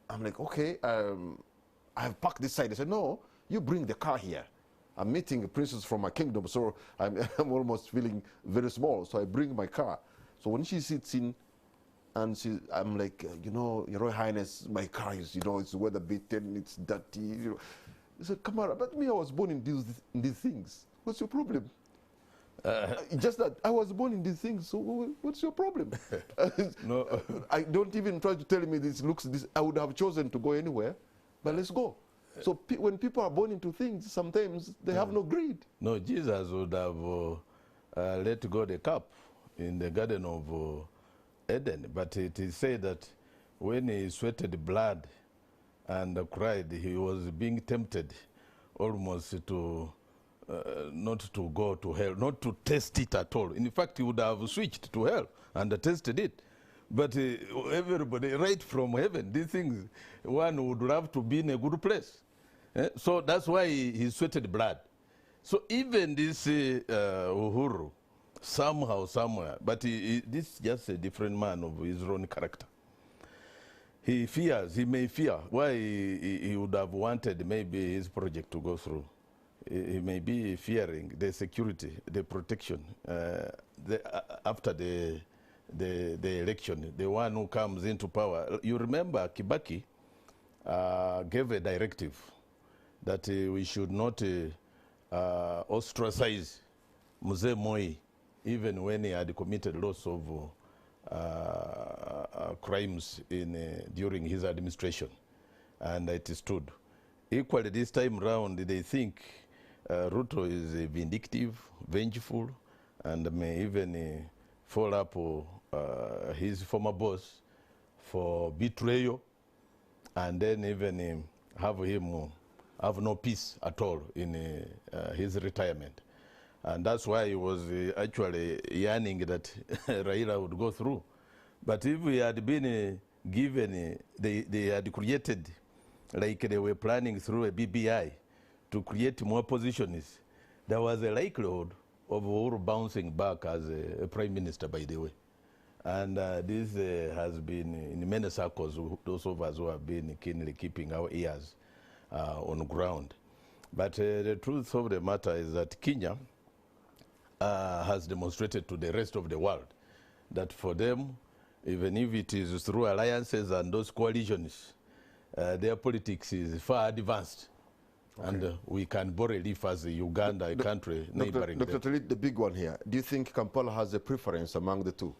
I'm like, okay, I have parked this side. I said, no, you bring the car here. I'm meeting a princess from my kingdom, so I'm almost feeling very small. So I bring my car. So when she sits in, and I'm like, you know, Your Royal Highness, my car is, you know, it's weather beaten, it's dirty. You know. I said, Kamara, but me, I was born in these things. What's your problem? Just that I was born in these things, so what's your problem? No. I don't even try to tell me this looks this. I would have chosen to go anywhere, but let's go. So when people are born into things, sometimes they have no greed. No, Jesus would have let go the cup in the Garden of Eden, but it is said that when he sweated blood and cried, he was being tempted almost to not to go to hell, not to test it at all. In fact, he would have switched to hell and tested it. But everybody, right from heaven, these things, one would love to be in a good place. So that's why he sweated blood. So even this Uhuru, somehow, somewhere, but this is just a different man of his own character. He fears, he may fear why he would have wanted maybe his project to go through. He may be fearing the security, the protection after the election, the one who comes into power. You remember Kibaki gave a directive that we should not ostracize Mzee Moi even when he had committed lots of crimes during his administration, and it stood. Equally this time round, they think Ruto is vindictive, vengeful, and may even fall up his former boss for betrayal, and then even have him have no peace at all in his retirement. And that's why he was actually yearning that Raila would go through. But if he had been given, they had created, like they were planning through a BBI, to create more positions, there was a likelihood of Uhuru bouncing back as a prime minister, by the way. And this has been in many circles, those of us who have been keenly keeping our ears on the ground. But the truth of the matter is that Kenya has demonstrated to the rest of the world that for them, even if it is through alliances and those coalitions, their politics is far advanced. Okay. And we can borrow relief as Uganda, a country neighboring. Dr. Tolit, the big one here. Do you think Kampala has a preference among the two?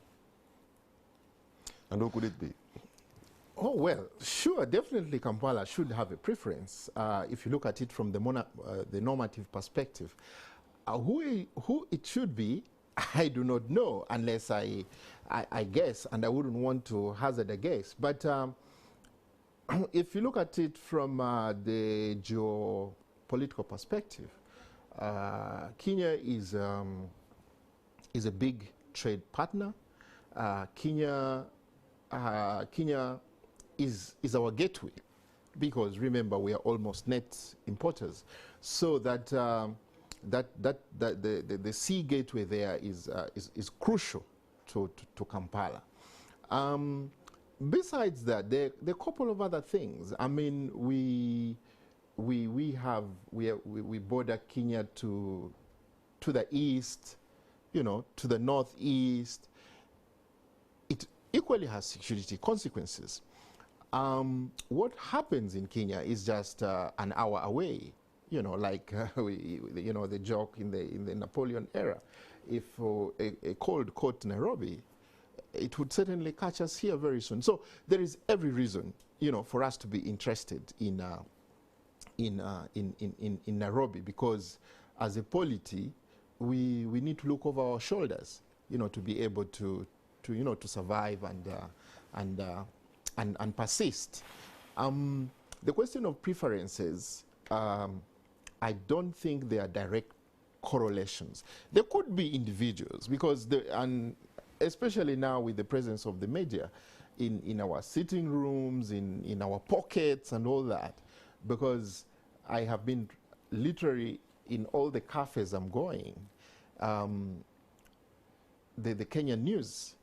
And who could it be? Oh, well, sure, definitely Kampala should have a preference if you look at it from the normative perspective. Who it should be, I do not know, unless I guess, and I wouldn't want to hazard a guess. But if you look at it from the geopolitical perspective, Kenya is a big trade partner. Kenya is our gateway, because remember, we are almost net importers. So that the sea gateway there is crucial to Kampala. Besides that, there are a couple of other things. I mean, we border Kenya to the east, you know, to the northeast. It equally has security consequences. What happens in Kenya is just an hour away. You know, like you know, the joke in the Napoleon era. If a cold caught Nairobi, it would certainly catch us here very soon. So there is every reason, you know, for us to be interested in Nairobi, because as a polity, we need to look over our shoulders, you know, to be able to you know, to survive and persist. The question of preferences, I don't think there are direct correlations. There could be individuals, because and especially now with the presence of the media in our sitting rooms, in our pockets and all that, because I have been literally in all the cafes I'm going, the Kenyan news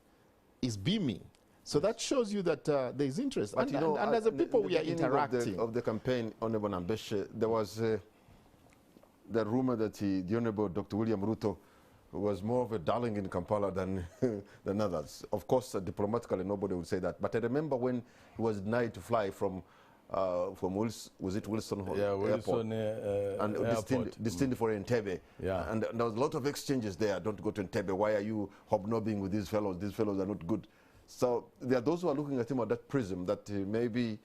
is beaming. So that shows you that there is interest. But and as a people, we are interacting. Of the campaign, Honorable Nambeshe, there was the rumor that the Honorable Dr. William Ruto was more of a darling in Kampala than than others. Of course, diplomatically, nobody would say that. But I remember when he was denied to fly from Wilson, was it Wilson Airport? And destined for Entebbe. Yeah. And there was a lot of exchanges there. Don't go to Entebbe. Why are you hobnobbing with these fellows? These fellows are not good. So there are those who are looking at him at that prism that maybe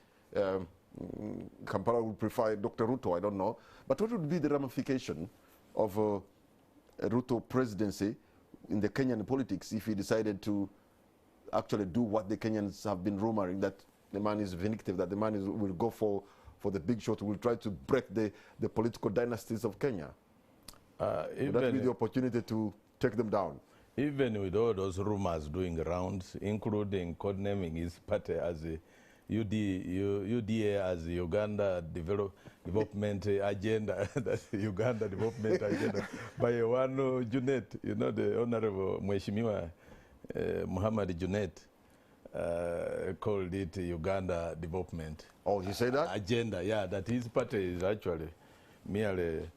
Kampala would prefer Dr. Ruto, I don't know. But what would be the ramification of a Ruto presidency in the Kenyan politics if he decided to actually do what the Kenyans have been rumoring, that the man is vindictive, that the man will go for the big shot, will try to break the political dynasties of Kenya? Would that be the opportunity to take them down? Even with all those rumors doing rounds, including codenaming his party as a UDA as the Uganda Development Agenda, that's the Uganda Development Agenda, by one Junet, you know, the Honorable Mheshimiwa Muhammad Junet called it Uganda Development. Oh, he said that? Agenda, yeah, that his party is actually merely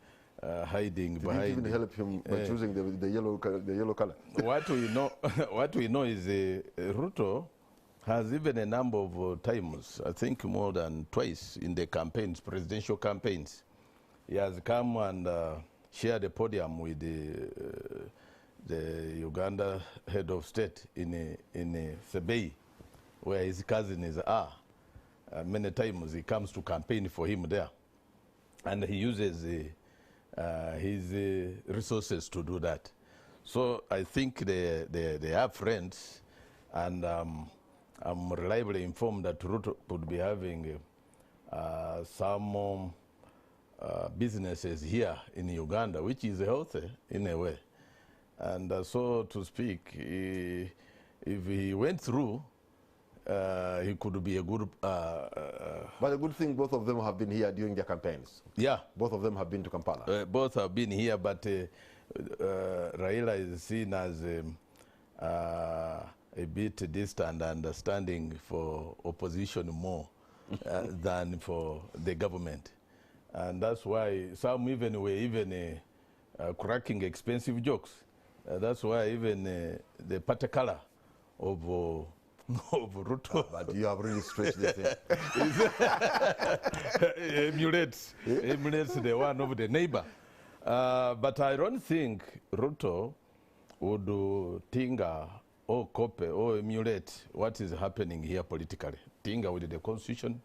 hiding behind. Did it even help him by choosing the yellow color? What we know is Ruto has even a number of times, I think more than twice in the campaigns, presidential campaigns, he has come and shared the podium with the Uganda head of state in Sebei, where his cousins are. Many times he comes to campaign for him there, and he uses his resources to do that. So I think they are friends, and I'm reliably informed that Ruto would be having some businesses here in Uganda, which is healthy in a way. And so to speak, if he went through, he could be a good... but a good thing, both of them have been here during their campaigns. Yeah. Both of them have been to Kampala. Both have been here, but Raila is seen as a bit distant and standing for opposition more than for the government. And that's why some even were cracking expensive jokes. That's why even the party color of Ruto. But you have really stretched the thing. emulates the one of the neighbor. But I don't think Ruto would tinga or copy or emulate what is happening here politically. Tinga with the constitution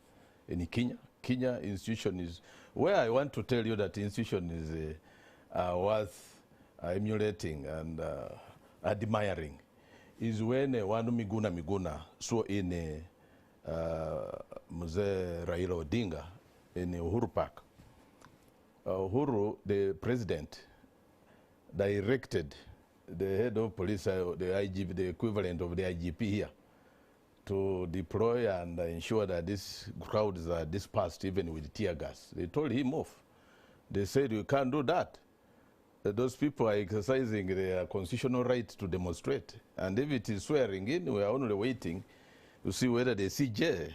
in Kenya. Kenya institution is where I want to tell you that institution is worth emulating and admiring is when one Miguna so in Mzee Raila Odinga in Uhuru Park. Uhuru, the president, directed the head of police, the IGP, the equivalent of the IGP here, to deploy and ensure that these crowds are dispersed even with tear gas. They told him off. They said, you can't do that. Those people are exercising their constitutional right to demonstrate. And if it is swearing in, we are only waiting to see whether the CJ,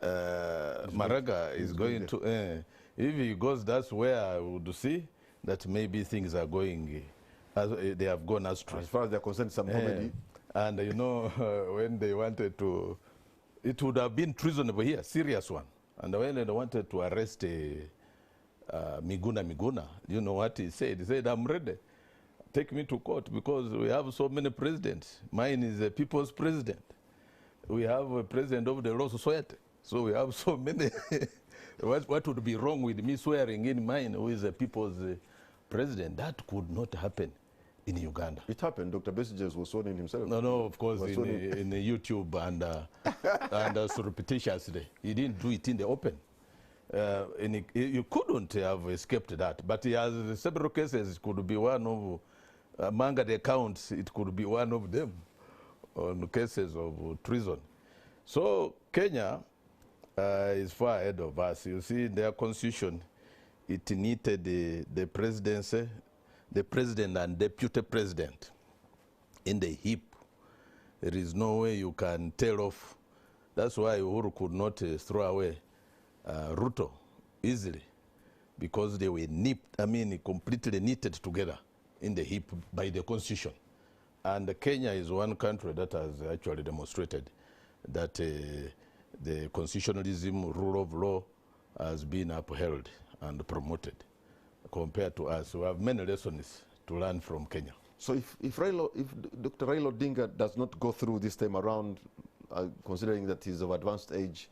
Maraga, is going to... if he goes, that's where I would see that maybe things are going, they have gone astray. As far as they're concerned, some comedy. And you know, when they wanted to, it would have been treasonable here, serious one. And when they wanted to arrest Miguna, you know what he said? He said, I'm ready. Take me to court because we have so many presidents. Mine is a people's president. We have a president of the Law Society. So we have so many. What would be wrong with me swearing in mine who is a people's president? That could not happen in Uganda. It happened. Dr. Besigye was sworn in himself. No, of course, in the YouTube and surreptitiously. He didn't do it in the open. You couldn't have escaped that. But he has several cases. It could be one of, among the accounts, it could be one of them on cases of treason. So Kenya is far ahead of us. You see, their constitution, it needed the presidency, the president and deputy president in the hip. There is no way you can tell off. That's why Uhuru could not throw away Ruto easily, because they were completely knitted together in the hip by the constitution. And Kenya is one country that has actually demonstrated that the constitutionalism, rule of law, has been upheld and promoted compared to us. We have many lessons to learn from Kenya. So if Dr. Raila Odinga does not go through this time around, considering that he's of advanced age,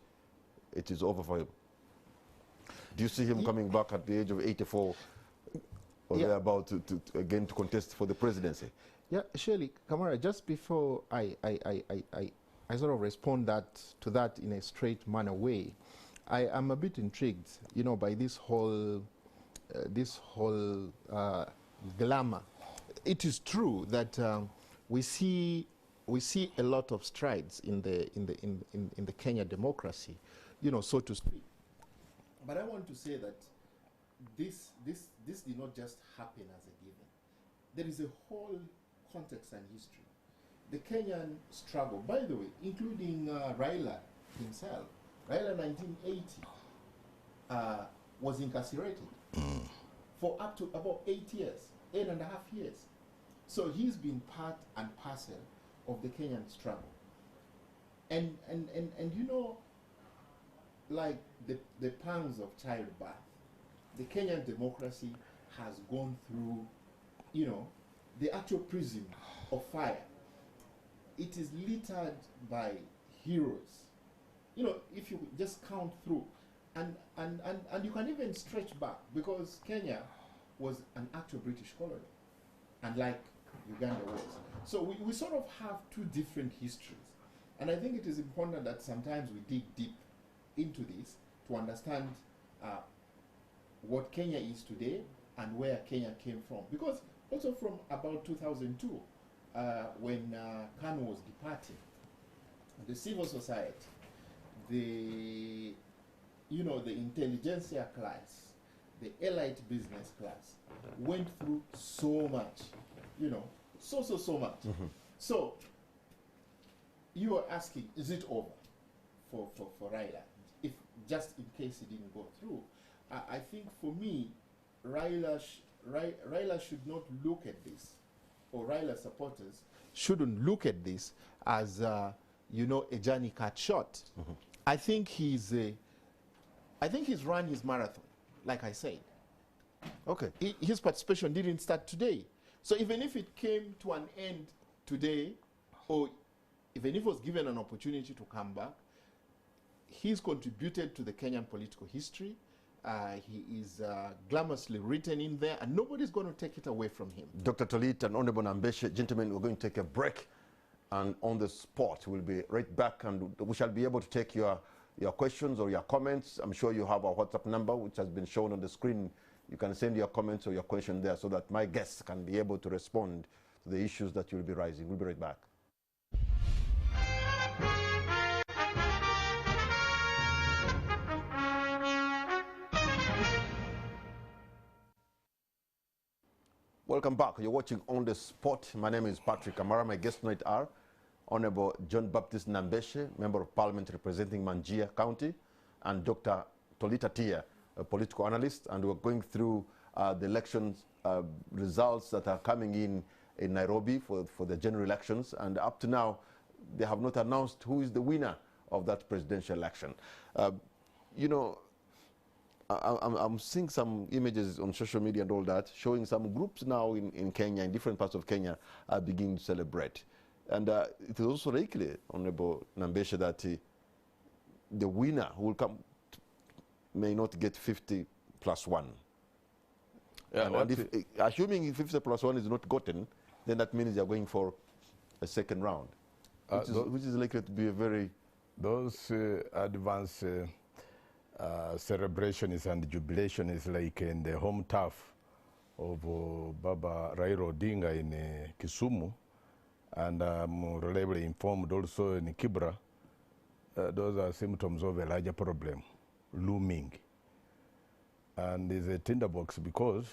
it is over for him? Do you see him coming back at the age of 84 or thereabout to again to contest for the presidency? Yeah, surely, Kamara, just before I sort of respond to that in a straight manner way, I am a bit intrigued, you know, by this whole glamour. It is true that we see a lot of strides in the Kenya democracy, you know, so to speak. But I want to say that this did not just happen as a given. There is a whole context and history. The Kenyan struggle, by the way, including Raila himself. Raila 1980 was incarcerated for up to about 8 years, 8.5 years. So he's been part and parcel of the Kenyan struggle. And you know, like the pangs of childbirth, the Kenyan democracy has gone through, you know, the actual prism of fire. It is littered by heroes. You know, if you just count through, and you can even stretch back, because Kenya was an actual British colony, unlike Uganda was. So we sort of have two different histories. And I think it is important that sometimes we dig deep into this to understand what Kenya is today and where Kenya came from. Because also from about 2002, when Kanu was departing, the civil society, the intelligentsia class, the elite business class went through so much, you know, so much. Mm-hmm. So you are asking, is it over for Raila? If just in case he didn't go through, I think for me, Raila should not look at this, or Raila supporters shouldn't look at this as you know, a journey cut short. Mm-hmm. I think he's run his marathon, like I said. Okay. His participation didn't start today. So even if it came to an end today, or even if he was given an opportunity to come back, he's contributed to the Kenyan political history. He is glamorously written in there, and nobody's going to take it away from him. Dr. Tolit and Honorable Nambeshe, gentlemen, we're going to take a break, and on the spot, we'll be right back, and we shall be able to take your questions or your comments. I'm sure you have our WhatsApp number, which has been shown on the screen. You can send your comments or your question there so that my guests can be able to respond to the issues that you'll be raising. We'll be right back. Welcome back. You're watching On the Spot. My name is Patrick Kamara. My guests tonight are Honorable John Baptist Nambeshe, Member of Parliament representing Manjia County, and Dr. Tolit Tia, a political analyst. And we're going through the elections results that are coming in Nairobi for the general elections. And up to now, they have not announced who is the winner of that presidential election. You know, I'm seeing some images on social media and all that, showing some groups now in Kenya, in different parts of Kenya, are beginning to celebrate. And it is also likely, Honorable Nambeshe, that the winner who will come may not get 50 plus 1. Yeah, and if, assuming 50 plus 1 is not gotten, then that means they're going for a second round, which is likely to be a very... Those advanced celebrations and jubilation is like in the home turf of Baba Raila Odinga in Kisumu, and I'm reliably informed also in Kibra. Those are symptoms of a larger problem looming. And it's a tinderbox because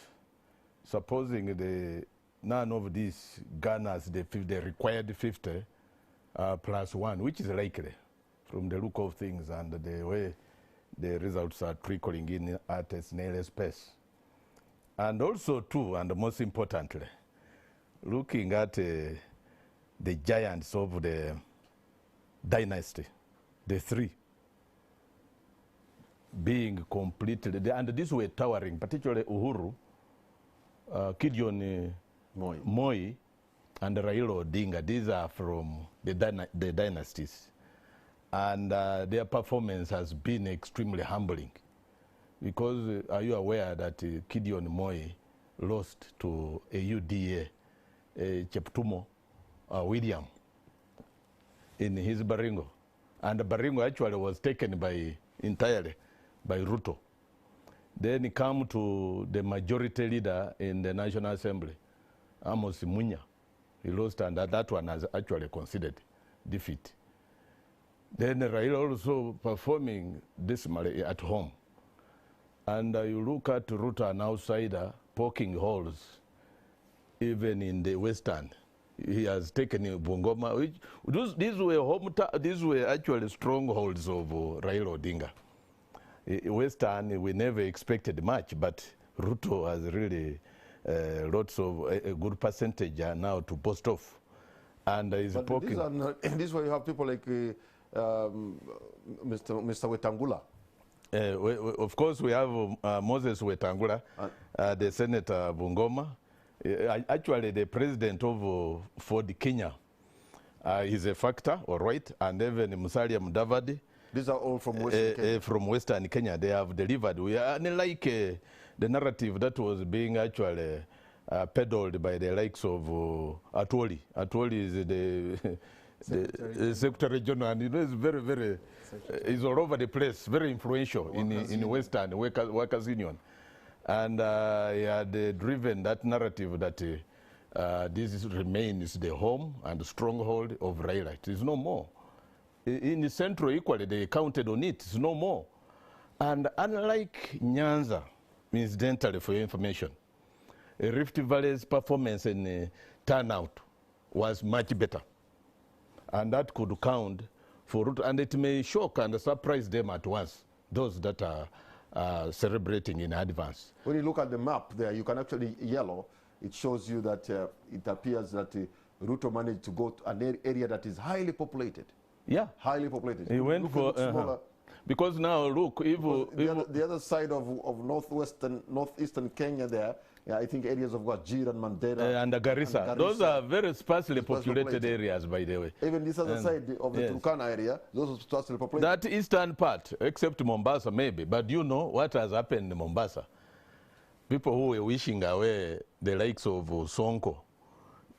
supposing none of these garners the required 50 plus 1, which is likely from the look of things and the way the results are trickling in at a snail's pace. And also too, and most importantly, looking at the giants of the dynasty, the three, being completely, and these were towering, particularly Uhuru, Gideon Moi, and Raila Odinga. These are from the dynasties. And their performance has been extremely humbling. Because are you aware that Gideon Moi lost to a UDA, Cheptumo William, in his Baringo? And Baringo actually was taken entirely by Ruto. Then come to the majority leader in the National Assembly, Amos Munya. He lost, and that one has actually considered defeat. Then Raila also performing dismally at home. And you look at Ruto, an outsider, poking holes, even in the Western. He has taken Bungoma, which these were actually strongholds of Raila Odinga. Western, we never expected much, but Ruto has really lots of a good percentage now to post off. And he's poking. This way you have people like Mr. Wetangula. Of course, we have Moses Wetangula, the Senator Bungoma. Actually, the president of Ford Kenya is a factor, all right, and even Musalia Mudavadi. These are all from Western Kenya. From Western Kenya, they have delivered. We are unlike the narrative that was being actually peddled by the likes of Atwoli. Atwoli is the Secretary General, and it's very, very, he's all over the place, very influential in Western Workers Union. And he had driven that narrative that this remains the home and stronghold of Raila. It is no more. In the Central equally, they counted on it. It's no more. And unlike Nyanza, incidentally for your information, Rift Valley's performance in turnout was much better. And that could count for Ruto. And it may shock and surprise them at once, those that are celebrating in advance. When you look at the map there, you can actually, yellow, it shows you that it appears that Ruto managed to go to an area that is highly populated. Yeah. Highly populated. He went for, because now look, the other side of northeastern Kenya there, yeah, I think areas of Wajir and Mandera. And Garissa. Those are very sparsely populated areas, by the way. Even this other side of the Turkana area, those are sparsely populated. That eastern part, except Mombasa maybe, but you know what has happened in Mombasa. People who were wishing away the likes of Sonko,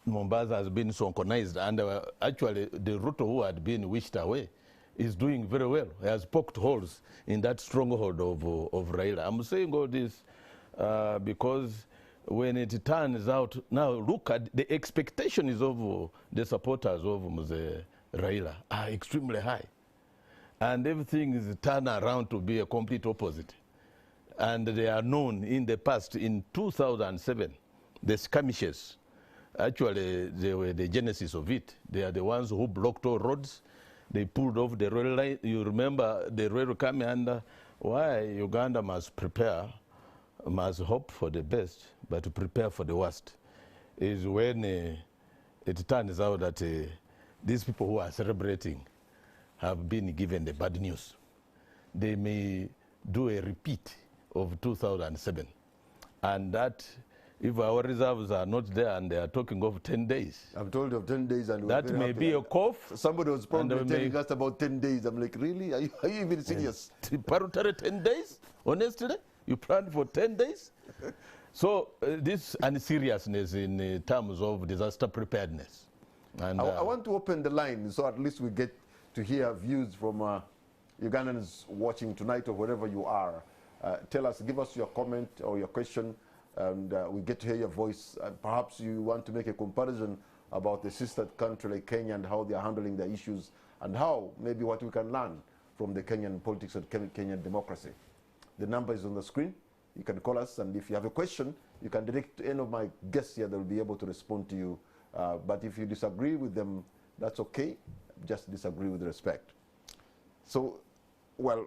Mombasa has been Sonkonized, and actually the Ruto who had been wished away is doing very well. He has poked holes in that stronghold of Raila. I'm saying all this because when it turns out, now look at the expectations of the supporters of Mzee Raila are extremely high. And everything is turned around to be a complete opposite. And they are known in the past, in 2007, the skirmishes, actually they were the genesis of it. They are the ones who blocked all roads. They pulled off the rail line. You remember the rail coming under why Uganda must prepare, must hope for the best, but to prepare for the worst, is when it turns out that these people who are celebrating have been given the bad news. They may do a repeat of 2007. And that, if our reserves are not there and they are talking of 10 days. I'm told of 10 days. And that may be a cough. Somebody was probably telling us about 10 days. I'm like, really? Are you even serious? 10 days? Honestly? You plan for 10 days? So this unseriousness in terms of disaster preparedness. And I want to open the line so at least we get to hear views from Ugandans watching tonight or wherever you are. Tell us, give us your comment or your question, and we get to hear your voice. Perhaps you want to make a comparison about the sister country like Kenya and how they are handling their issues, and how maybe what we can learn from the Kenyan politics and Kenyan democracy. The number is on the screen. You can call us, and if you have a question, you can direct to any of my guests here. They'll be able to respond to you. But if you disagree with them, that's okay. Just disagree with respect. So, well,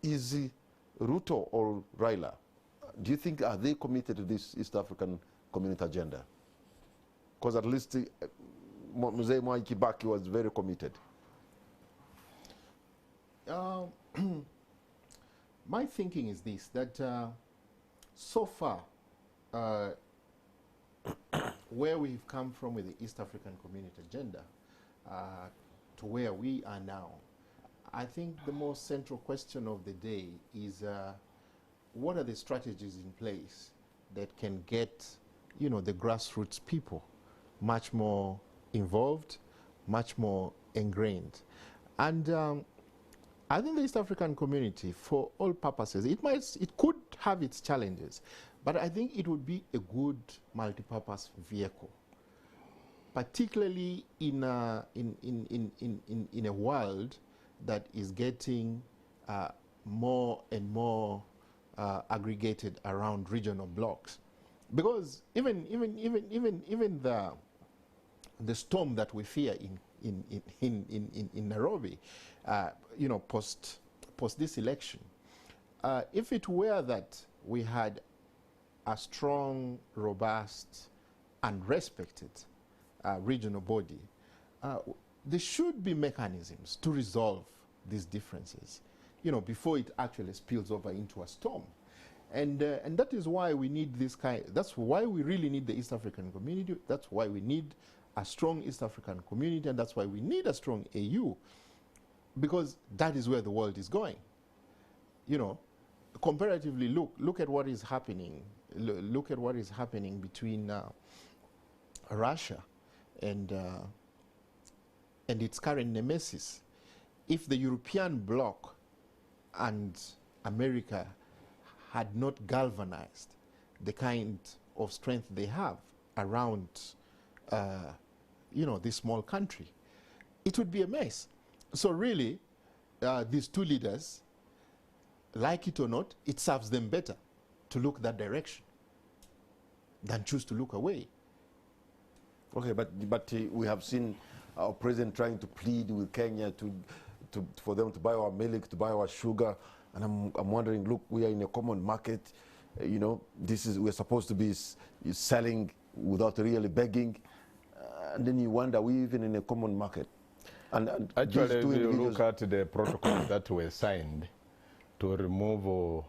is Ruto or Raila, do you think, are they committed to this East African community agenda? Because at least Mzee Mwai Kibaki was very committed. My thinking is this, that so far, where we've come from with the East African community agenda to where we are now, I think the most central question of the day is what are the strategies in place that can get, you know, the grassroots people much more involved, much more ingrained. And I think the East African community, for all purposes, it could have its challenges, but I think it would be a good multi-purpose vehicle, particularly in a world that is getting more and more aggregated around regional blocks, because even the storm that we fear in Nairobi, you know, post this election, if it were that we had a strong, robust, and respected regional body, there should be mechanisms to resolve these differences, you know, before it actually spills over into a storm. And that is why we need this kind, that's why we really need the East African community, that's why we need a strong East African community, and that's why we need a strong AU, because that is where the world is going. You know, comparatively, look at what is happening, look at what is happening between Russia and its current nemesis. If the European bloc and America had not galvanized the kind of strength they have around, you know, this small country, it would be a mess. So really, these two leaders, like it or not, it serves them better to look that direction than choose to look away. Okay, but we have seen our president trying to plead with Kenya for them to buy our milk, to buy our sugar, and I'm wondering, look, we are in a common market, you know, we're supposed to be selling without really begging, and then you wonder, are we even in a common market? And actually, if you look at the protocols that were signed to remove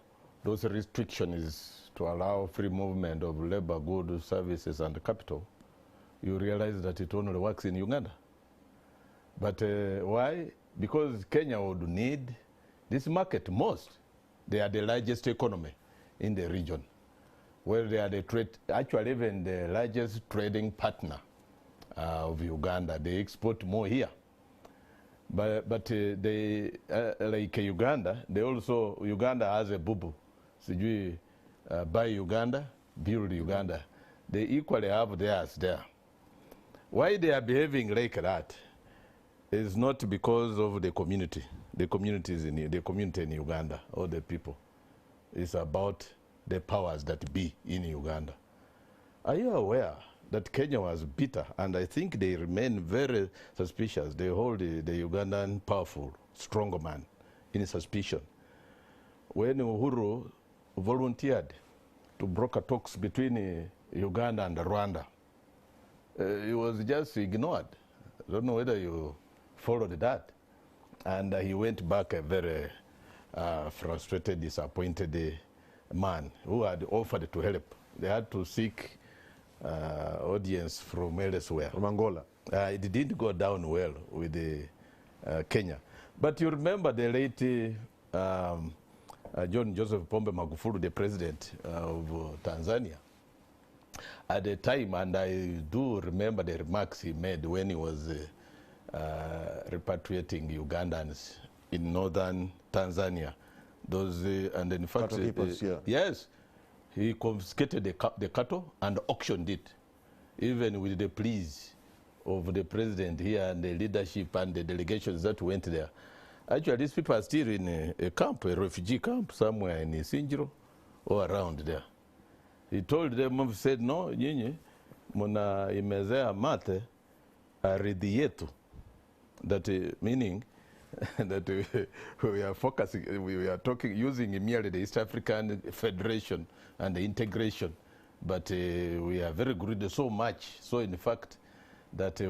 those restrictions to allow free movement of labor, goods, services, and capital, you realize that it only works in Uganda. But why? Because Kenya would need this market most. They are the largest economy in the region, where they are actually even the largest trading partner of Uganda. They export more here. But they, like Uganda, Uganda has a boo-boo. Sijui, buy Uganda, build Uganda. They equally have theirs there. Why they are behaving like that is not because of the community. The community in Uganda, or the people. It's about the powers that be in Uganda. Are you aware that Kenya was bitter, and I think they remain very suspicious? They hold the Ugandan powerful, stronger man in suspicion. When Uhuru volunteered to broker talks between Uganda and Rwanda, it was just ignored. I don't know whether you followed that. And he went back a very frustrated, disappointed man who had offered to help. They had to seek audience from elsewhere. From Angola. It didn't go down well with Kenya. But you remember the late John Joseph Pombe Magufuli, the president of Tanzania, at the time, and I do remember the remarks he made when he was repatriating Ugandans in northern Tanzania. Those and in fact, yes, he confiscated the cattle and auctioned it, even with the pleas of the president here and the leadership and the delegations that went there. Actually, these people are still in a camp, a refugee camp somewhere in Sinjiro or around there. He told them, said, no, nyinyi muna imezea mate aridhi yetu. That meaning that we are focusing, we are talking, using merely the East African Federation and the integration, but we are very good so much, so in fact, that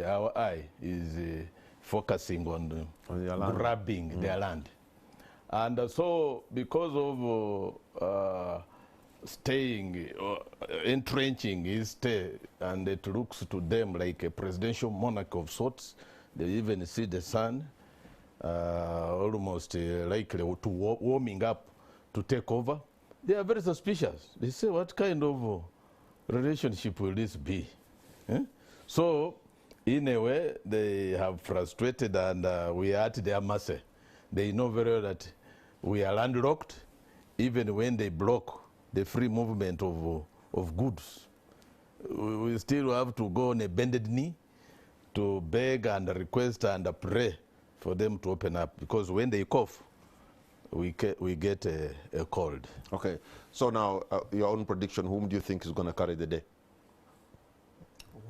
our eye is focusing on grabbing their land. And so because of staying, entrenching his stay, and it looks to them like a presidential monarch of sorts. They even see the sun almost likely to warming up to take over. They are very suspicious. They say, what kind of relationship will this be? So, in a way, they have frustrated, and we are at their mercy. They know very well that we are landlocked, even when they block the free movement of goods. We still have to go on a bended knee to beg and request and pray for them to open up, because when they cough, we get a cold. Okay, so now your own prediction, whom do you think is going to carry the day?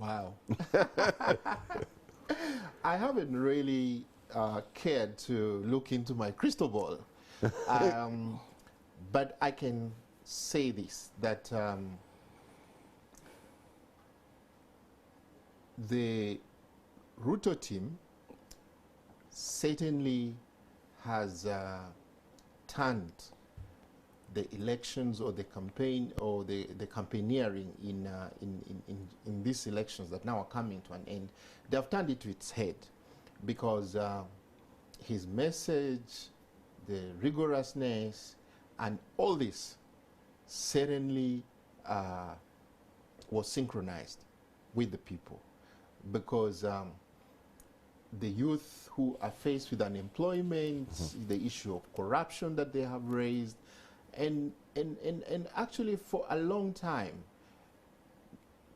Wow. I haven't really cared to look into my crystal ball. But I can say this, that the Ruto team certainly has turned the elections or the campaign or the campaigneering in these elections that now are coming to an end. They have turned it to its head, because his message, the rigorousness, and all this certainly was synchronized with the people, because the youth who are faced with unemployment, the issue of corruption that they have raised, and actually for a long time,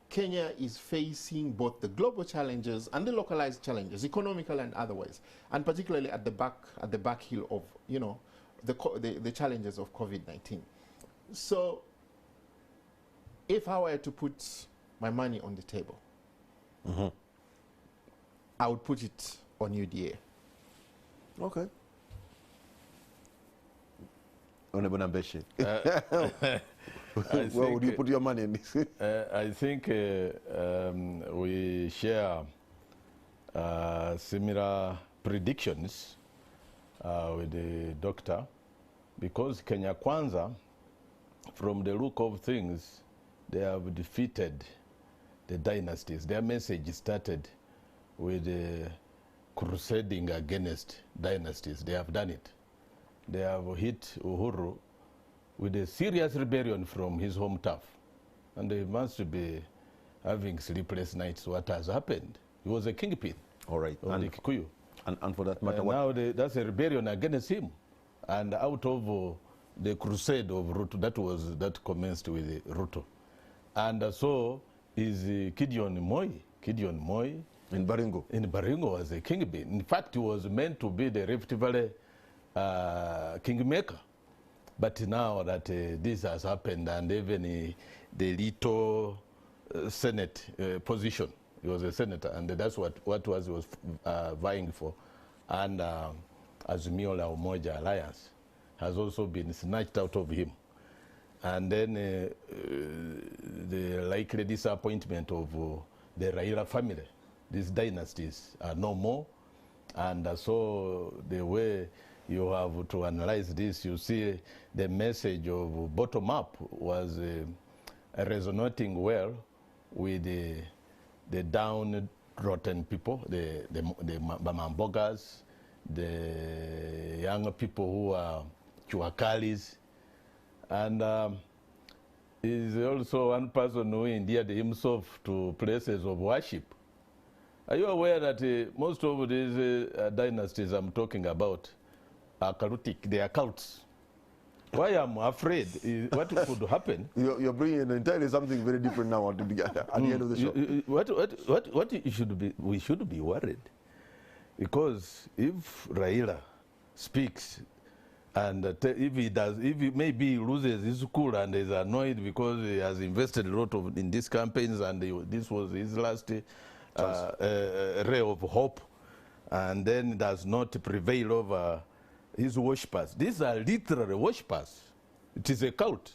Kenya is facing both the global challenges and the localized challenges, economical and otherwise, and particularly at the back heel of, you know, the challenges of COVID-19. So, if I were to put my money on the table, I would put it on UDA. Okay. Honorable Nambeshe. Where would you put your money in this? I think we share similar predictions with the doctor, because Kenya Kwanza, from the look of things, they have defeated the dynasties. Their message started with crusading against dynasties. They have done it. They have hit Uhuru with a serious rebellion from his home turf. And they must be having sleepless nights. What has happened? He was a kingpin. All right. Of the Kikuyu. And for that matter, now that's a rebellion against him. And out of the crusade of Ruto, that commenced with Ruto. And so is Gideon Moi. Gideon Moi. In Baringo. In Baringo was a kingpin. In fact, he was meant to be the Rift Valley kingmaker. But now that this has happened, and even the little Senate position, he was a senator, and that's what he was vying for. And Azimio La Umoja Alliance has also been snatched out of him. And then the likely disappointment of the Raila family. These dynasties are no more. And so the way you have to analyze this, you see the message of bottom-up was resonating well with the downtrodden people, the Mambogas, the younger people who are Chuakalis, and is also one person who endeared himself to places of worship. Are you aware that most of these dynasties I'm talking about are cultic, they are cults? Why I'm afraid is what could happen. You're bringing entirely something very different now at the end of the show. What we should be worried, because if Raila speaks and if he maybe loses his cool and is annoyed because he has invested a lot in these campaigns and this was his last ray of hope, and then does not prevail over his worshippers. These are literary worshippers. It is a cult.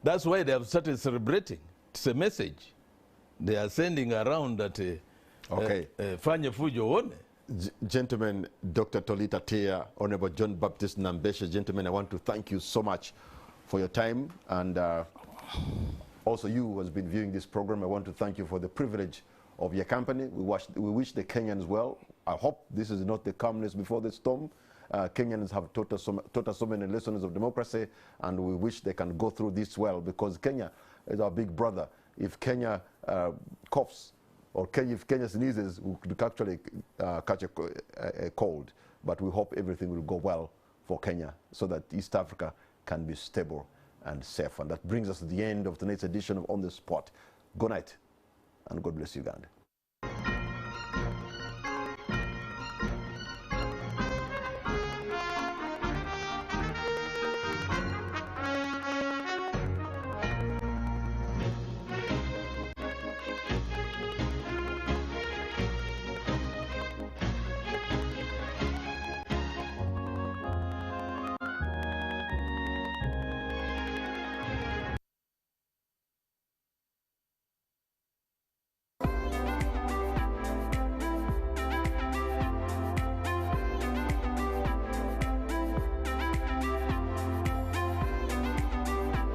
That's why they have started celebrating. It's a message they are sending around that Fanye Fujo one. Gentlemen, Dr. Tolit Atea, Honorable John Baptist Nambeshe, gentlemen, I want to thank you so much for your time, and also you who has been viewing this program, I want to thank you for the privilege of your company. We wish the Kenyans well. I hope this is not the calmness before the storm. Kenyans have taught us so many lessons of democracy, and we wish they can go through this well, because Kenya is our big brother. If Kenya coughs, or Kenya, if Kenya sneezes, we could actually catch a cold. But we hope everything will go well for Kenya so that East Africa can be stable and safe. And that brings us to the end of tonight's edition of On the Spot. Good night, and God bless Uganda.